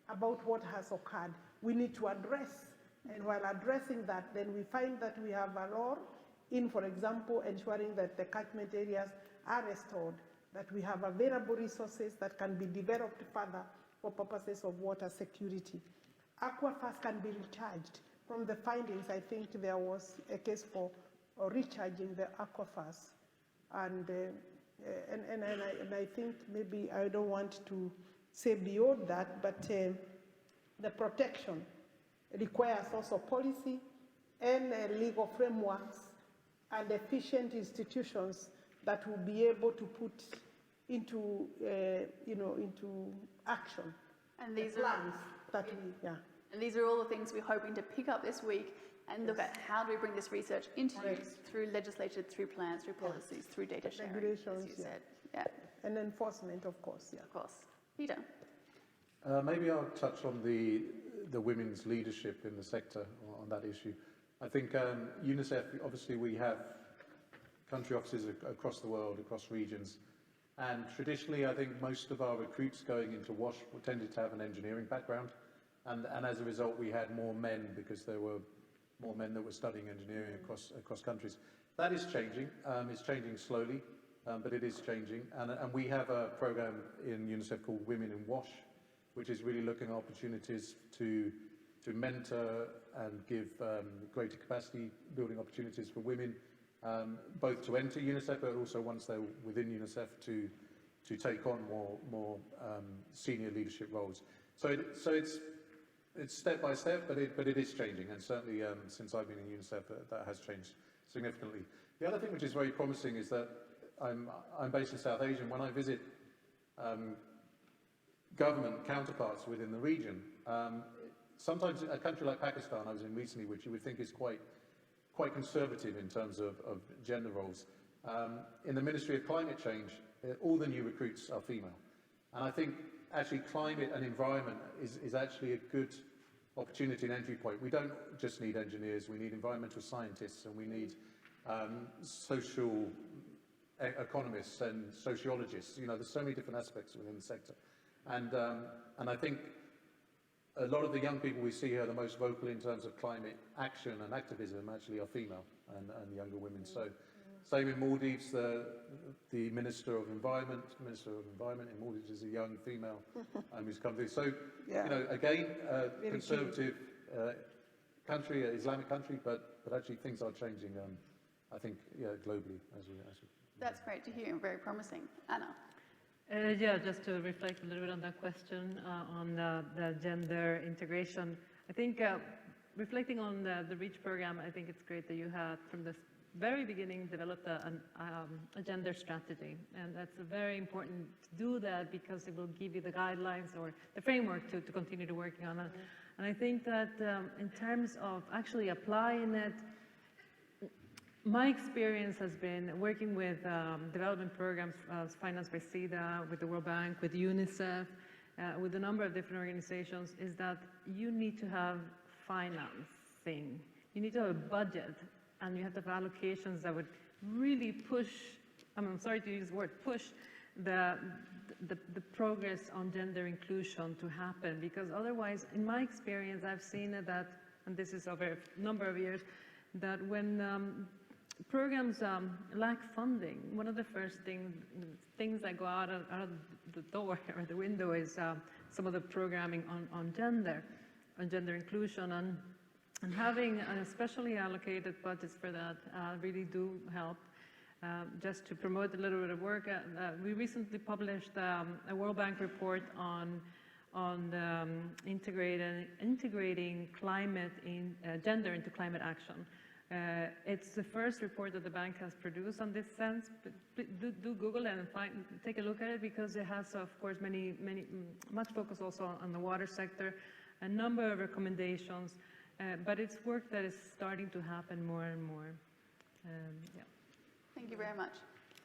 about what has occurred. We need to address, and while addressing that, then we find that we have a law in, for example, ensuring that the catchment areas are restored, that we have available resources that can be developed further for purposes of water security. Aquifers can be recharged. From the findings, I think there was a case for recharging the aquifers. And I think maybe I don't want to say beyond that, but the protection requires also policy and legal frameworks and efficient institutions that will be able to put into into action. And these plans that And these are all the things we're hoping to pick up this week and look at how do we bring this research into use through legislation, through plans, through policies, through data sharing, regulations, as you said. Yeah. And enforcement, of course. Yeah. Of course. Peter. Maybe I'll touch on the women's leadership in the sector on that issue. I think UNICEF, obviously we have country offices across the world, across regions, and traditionally I think most of our recruits going into WASH tended to have an engineering background, and as a result we had more men because there were more men that were studying engineering across countries. That is changing. It's changing slowly, but it is changing. And we have a program in UNICEF called Women in WASH, which is really looking at opportunities to mentor and give greater capacity building opportunities for women, both to enter UNICEF, but also once they're within UNICEF to take on more senior leadership roles. So it's step by step, but it is changing, and certainly since I've been in UNICEF, that has changed significantly. The other thing which is very promising is that I'm based in South Asia, and when I visit government counterparts within the region, sometimes a country like Pakistan I was in recently, which you would think is quite conservative in terms of gender roles. In the Ministry of Climate Change, all the new recruits are female, and I think actually climate and environment is actually a good opportunity and entry point. We don't just need engineers, we need environmental scientists, and we need social economists and sociologists. You know, there's so many different aspects within the sector. And I think a lot of the young people we see here are the most vocal in terms of climate action and activism actually are female and younger women. So same in Maldives, the Minister of Environment in Maldives is a young female who's come through. So, you know, again, conservative country, Islamic country, but actually things are changing, I think, globally as we. That's great to hear and very promising. Anna. Yeah, just to reflect a little bit on that question on the gender integration. I think reflecting on the REACH program, I think it's great that you had from the very beginning developed a gender strategy, and that's very important to do that because it will give you the guidelines or the framework to continue to working on it. And I think that in terms of actually applying it, my experience has been working with development programs financed by SIDA, with the World Bank, with UNICEF, with a number of different organizations, is that you need to have financing. You need to have a budget, and you have to have allocations that would really push, I'm sorry to use the word, push the progress on gender inclusion to happen, because otherwise, in my experience, I've seen that, and this is over a number of years, that when programs lack funding, one of the first things that go out of the door or the window is some of the programming on gender inclusion, and having especially allocated budgets for that really do help. Just to promote a little bit of work, we recently published a World Bank report on integrating climate gender into climate action. It's the first report that the bank has produced on this sense. Do Google it and take a look at it, because it has, of course, much focus also on the water sector, a number of recommendations, but it's work that is starting to happen more and more. Yeah. Thank you very much.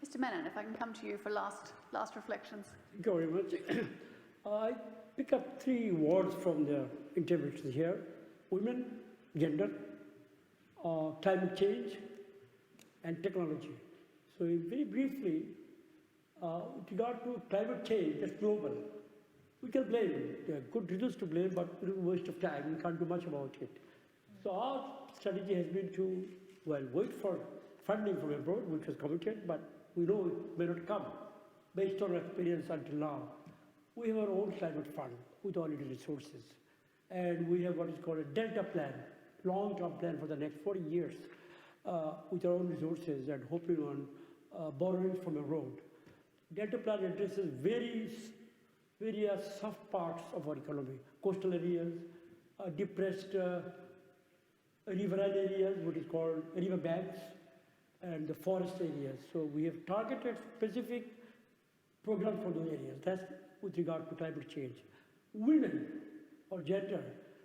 Mr. Mannan, if I can come to you for last reflections. Thank you very much. I pick up 3 words from the interventions here: women, gender, climate change, and technology. So very briefly, with regard to climate change, that's global. We can blame it. There are good reasons to blame, but it's a waste of time. We can't do much about it. So our strategy has been to, well, wait for funding from abroad, which was committed, but we know it may not come. Based on our experience until now, we have our own climate fund with already resources. And we have what is called a Delta plan, long-term plan for the next 40 years, with our own resources and hoping on borrowing from abroad. Delta plan addresses various soft parts of our economy: coastal areas, depressed riverine areas, what is called river banks, and the forest areas. So we have targeted specific programs for those areas. That's with regard to climate change. Women or gender,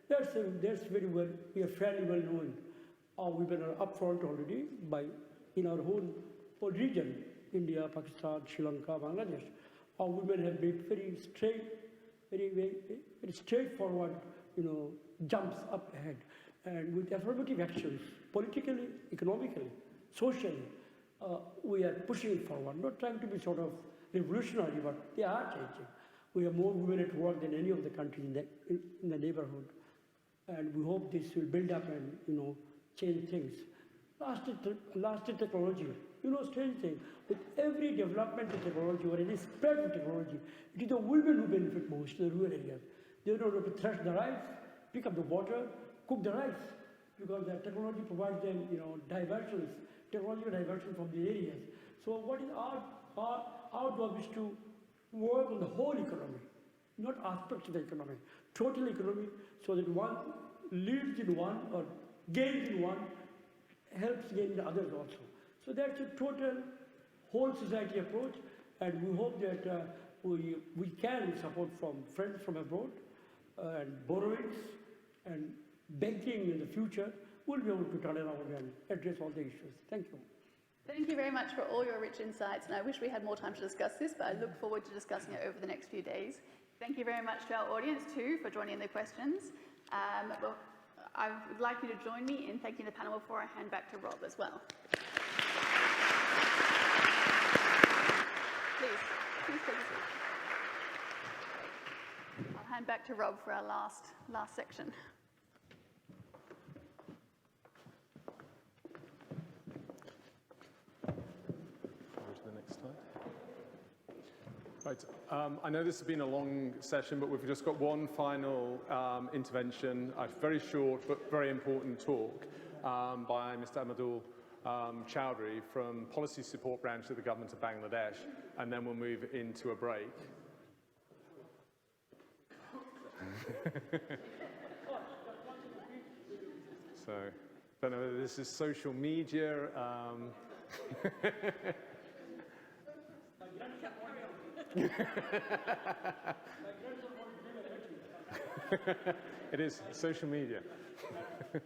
that's very well, we are fairly well known. Our women are up front already in our whole region, India, Pakistan, Sri Lanka, Bangladesh. Our women have made very straightforward, jumps up ahead. And with affirmative actions, politically, economically, socially, we are pushing it forward, not trying to be sort of revolutionary, but they are changing. We have more women at work than any of the countries in the neighborhood. And we hope this will build up and, change things. Last technology. Strange thing, with every development in technology or any spread of technology, it is the women who benefit most in the rural areas. They don't have to thresh the rice, pick up the water, cook the rice, because the technology provides them, technological diversion from the areas. So what is our job is to work on the whole economy, not aspects of the economy, total economy, so that one leads in one or gains in one, helps gain the others also. So that's a total whole society approach, and we hope that we can support from friends from abroad and borrowings and banking in the future. We'll be able to turn around and address all the issues. Thank you. Thank you very much for all your rich insights, and I wish we had more time to discuss this, but I look forward to discussing it over the next few days. Thank you very much to our audience too for joining in the questions. Well, I would like you to join me in thanking the panel before I hand back to Rob as well. Please take a seat. I'll hand back to Rob for our last section. Right. I know this has been a long session, but we've just got one final intervention, a very short but very important talk by Mr. Abdul Chowdhury from Policy Support Branch of the Government of Bangladesh, and then we'll move into a break. So, don't know whether this is social media. It is social media. There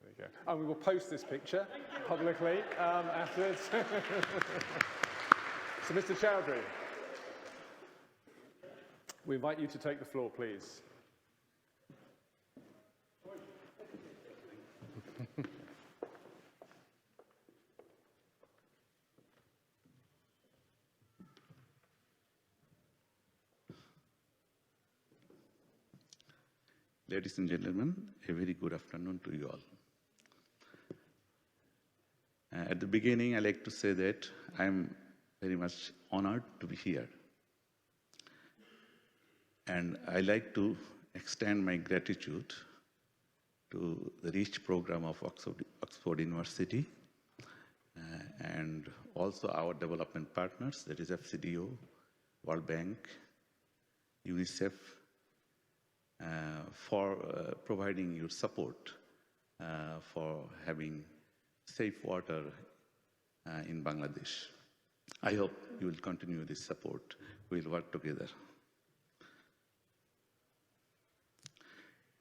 you go. Yeah. And we will post this picture publicly afterwards. So, Mr. Chowdhury, we invite you to take the floor, please. Ladies and gentlemen, a very good afternoon to you all. At the beginning, I'd like to say that I'm very much honored to be here. And I'd like to extend my gratitude to the REACH program of Oxford University and also our development partners, that is FCDO, World Bank, UNICEF, for providing your support for having safe water in Bangladesh. I hope you will continue this support. We will work together.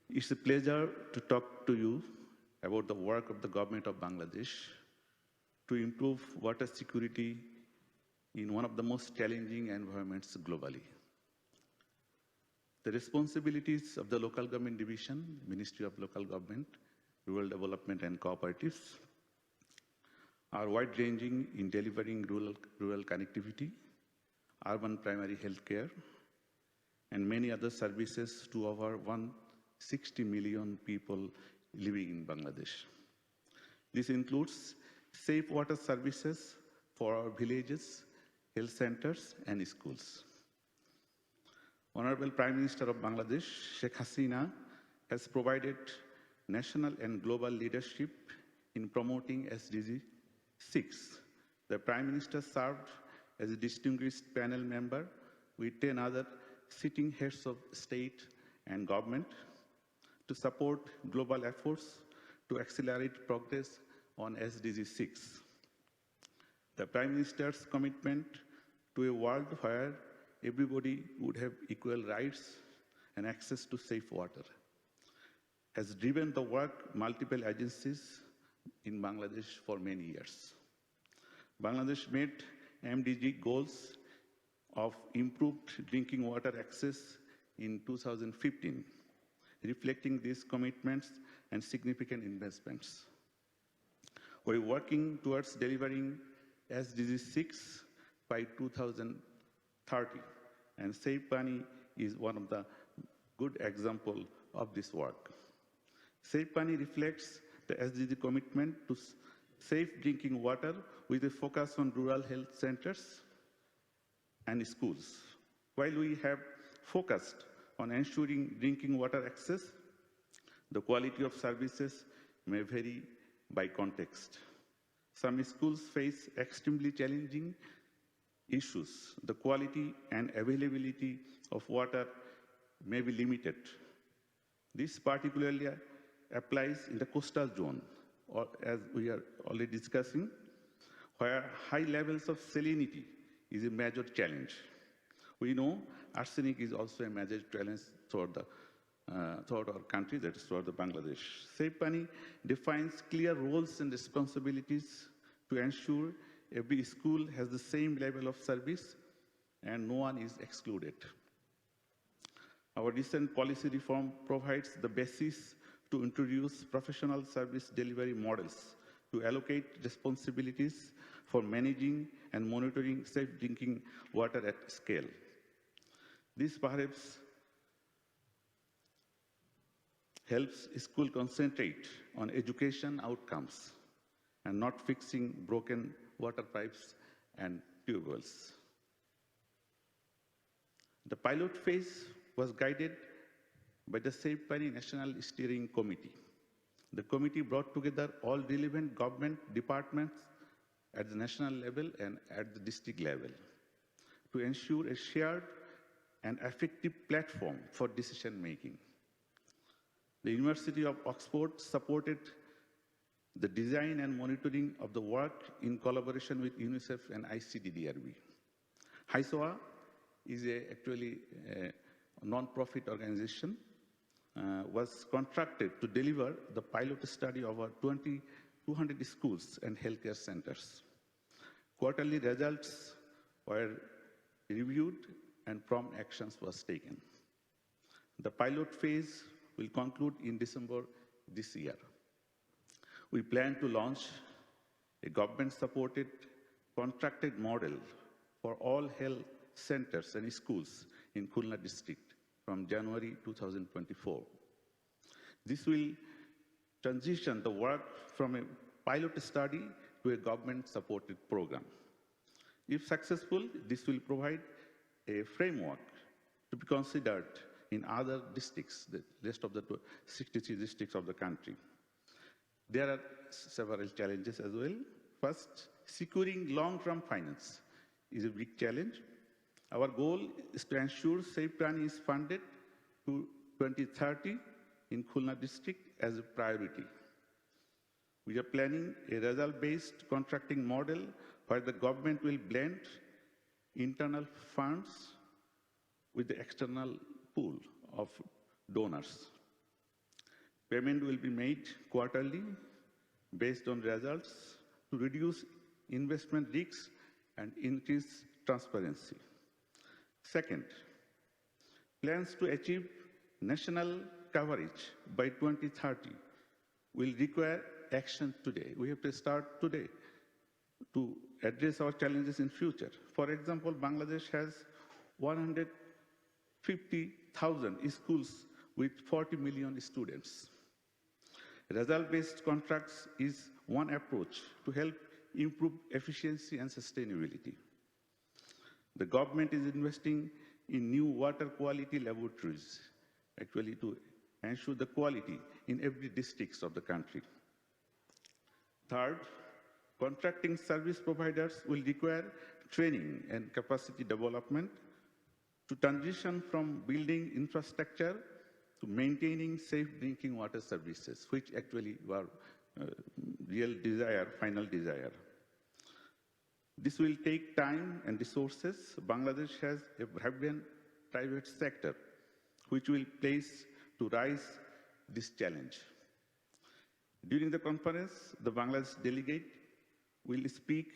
It's a pleasure to talk to you about the work of the government of Bangladesh to improve water security in one of the most challenging environments globally. The responsibilities of the Local Government Division, Ministry of Local Government, Rural Development and Cooperatives are wide-ranging in delivering rural connectivity, urban primary health care, and many other services to over 160 million people living in Bangladesh. This includes safe water services for our villages, health centers, and schools. Honorable Prime Minister of Bangladesh, Sheikh Hasina, has provided national and global leadership in promoting SDG 6. The Prime Minister served as a distinguished panel member with 10 other sitting heads of state and government to support global efforts to accelerate progress on SDG 6. The Prime Minister's commitment to a world where everybody would have equal rights and access to safe water has driven the work of multiple agencies in Bangladesh for many years. Bangladesh met MDG goals of improved drinking water access in 2015, reflecting these commitments and significant investments. We're working towards delivering SDG 6 by 2030, and Safe Pani is one of the good examples of this work. Safe Pani reflects the SDG commitment to safe drinking water with a focus on rural health centers and schools. While we have focused on ensuring drinking water access, the quality of services may vary by context. Some schools face extremely challenging issues. The quality and availability of water may be limited. This particularly applies in the coastal zone, or as we are already discussing, where high levels of salinity is a major challenge. We know arsenic is also a major challenge throughout our country, that is throughout Bangladesh. Safe Pani defines clear roles and responsibilities to ensure every school has the same level of service and no one is excluded. Our recent policy reform provides the basis to introduce professional service delivery models to allocate responsibilities for managing and monitoring safe drinking water at scale. This perhaps helps schools concentrate on education outcomes and not fixing broken water pipes and tube wells. The pilot phase was guided by the Safe Pani National Steering Committee. The committee brought together all relevant government departments at the national level and at the district level to ensure a shared and effective platform for decision making. The University of Oxford supported the design and monitoring of the work in collaboration with UNICEF and ICDDRB. HISOA is actually a non-profit organization was contracted to deliver the pilot study of 200 schools and healthcare centers. Quarterly results were reviewed and prompt actions was taken. The pilot phase will conclude in December this year. We plan to launch a government-supported contracted model for all health centers and schools in Khulna district from January 2024. This will transition the work from a pilot study to a government-supported program. If successful, this will provide a framework to be considered in other districts, the rest of the 63 districts of the country. There are several challenges as well. First, securing long-term finance is a big challenge. Our goal is to ensure Safe Prani is funded to 2030 in Khulna district as a priority. We are planning a result-based contracting model where the government will blend internal funds with the external pool of donors. Payment will be made quarterly based on results to reduce investment risks and increase transparency. Second, plans to achieve national coverage by 2030 will require action today. We have to start today to address our challenges in future. For example, Bangladesh has 150,000 schools with 40 million students. Result-based contracts is one approach to help improve efficiency and sustainability. The government is investing in new water quality laboratories, actually to ensure the quality in every district of the country. Third, contracting service providers will require training and capacity development to transition from building infrastructure to maintaining safe drinking water services, which actually were real desire, final desire. This will take time and resources. Bangladesh has a vibrant private sector, which will place to rise this challenge. During the conference, the Bangladesh delegate will speak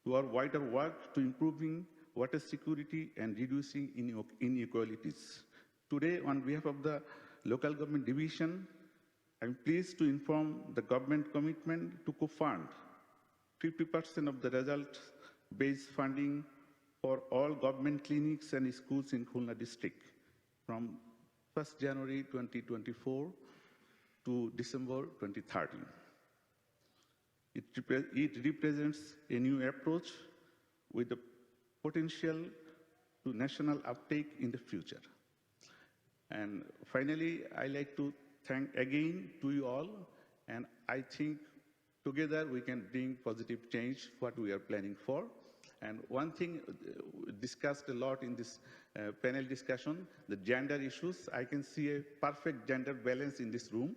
to our wider work to improving water security and reducing inequalities. Today, on behalf of the local government division, I'm pleased to inform the government commitment to co-fund 50% of the result-based funding for all government clinics and schools in Khulna district from 1st January 2024 to December 2030. It represents a new approach with the potential to national uptake in the future. And finally, I'd like to thank again to you all, and I think together we can bring positive change what we are planning for. And one thing discussed a lot in this panel discussion, the gender issues. I can see a perfect gender balance in this room,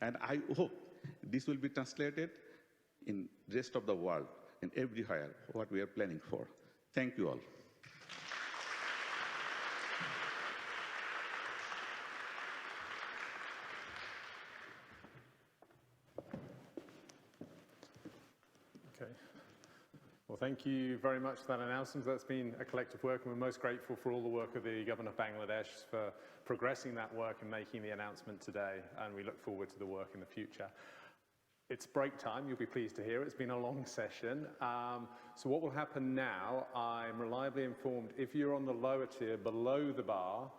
and I hope this will be translated in the rest of the world and everywhere what we are planning for. Thank you all. Okay. Well, thank you very much for that announcement. That's been a collective work, and we're most grateful for all the work of the Government of Bangladesh for progressing that work and making the announcement today, and we look forward to the work in the future. It's break time, you'll be pleased to hear. It's been a long session. So what will happen now, I'm reliably informed, if you're on the lower tier below the bar,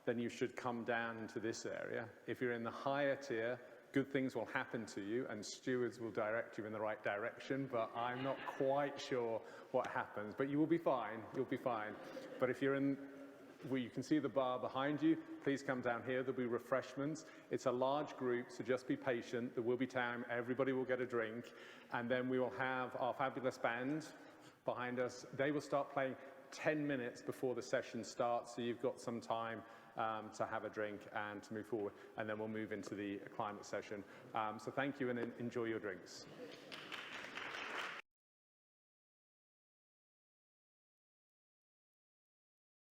then you should come down into this area. If you're in the higher tier, good things will happen to you and stewards will direct you in the right direction, but I'm not quite sure what happens. But you will be fine, you'll be fine. But if you're in, well, you can see the bar behind you, please come down here, there'll be refreshments. It's a large group, so just be patient. There will be time, everybody will get a drink, and then we will have our fabulous band behind us. They will start playing 10 minutes before the session starts, so you've got some time to have a drink and to move forward, and then we'll move into the climate session. So thank you and enjoy your drinks.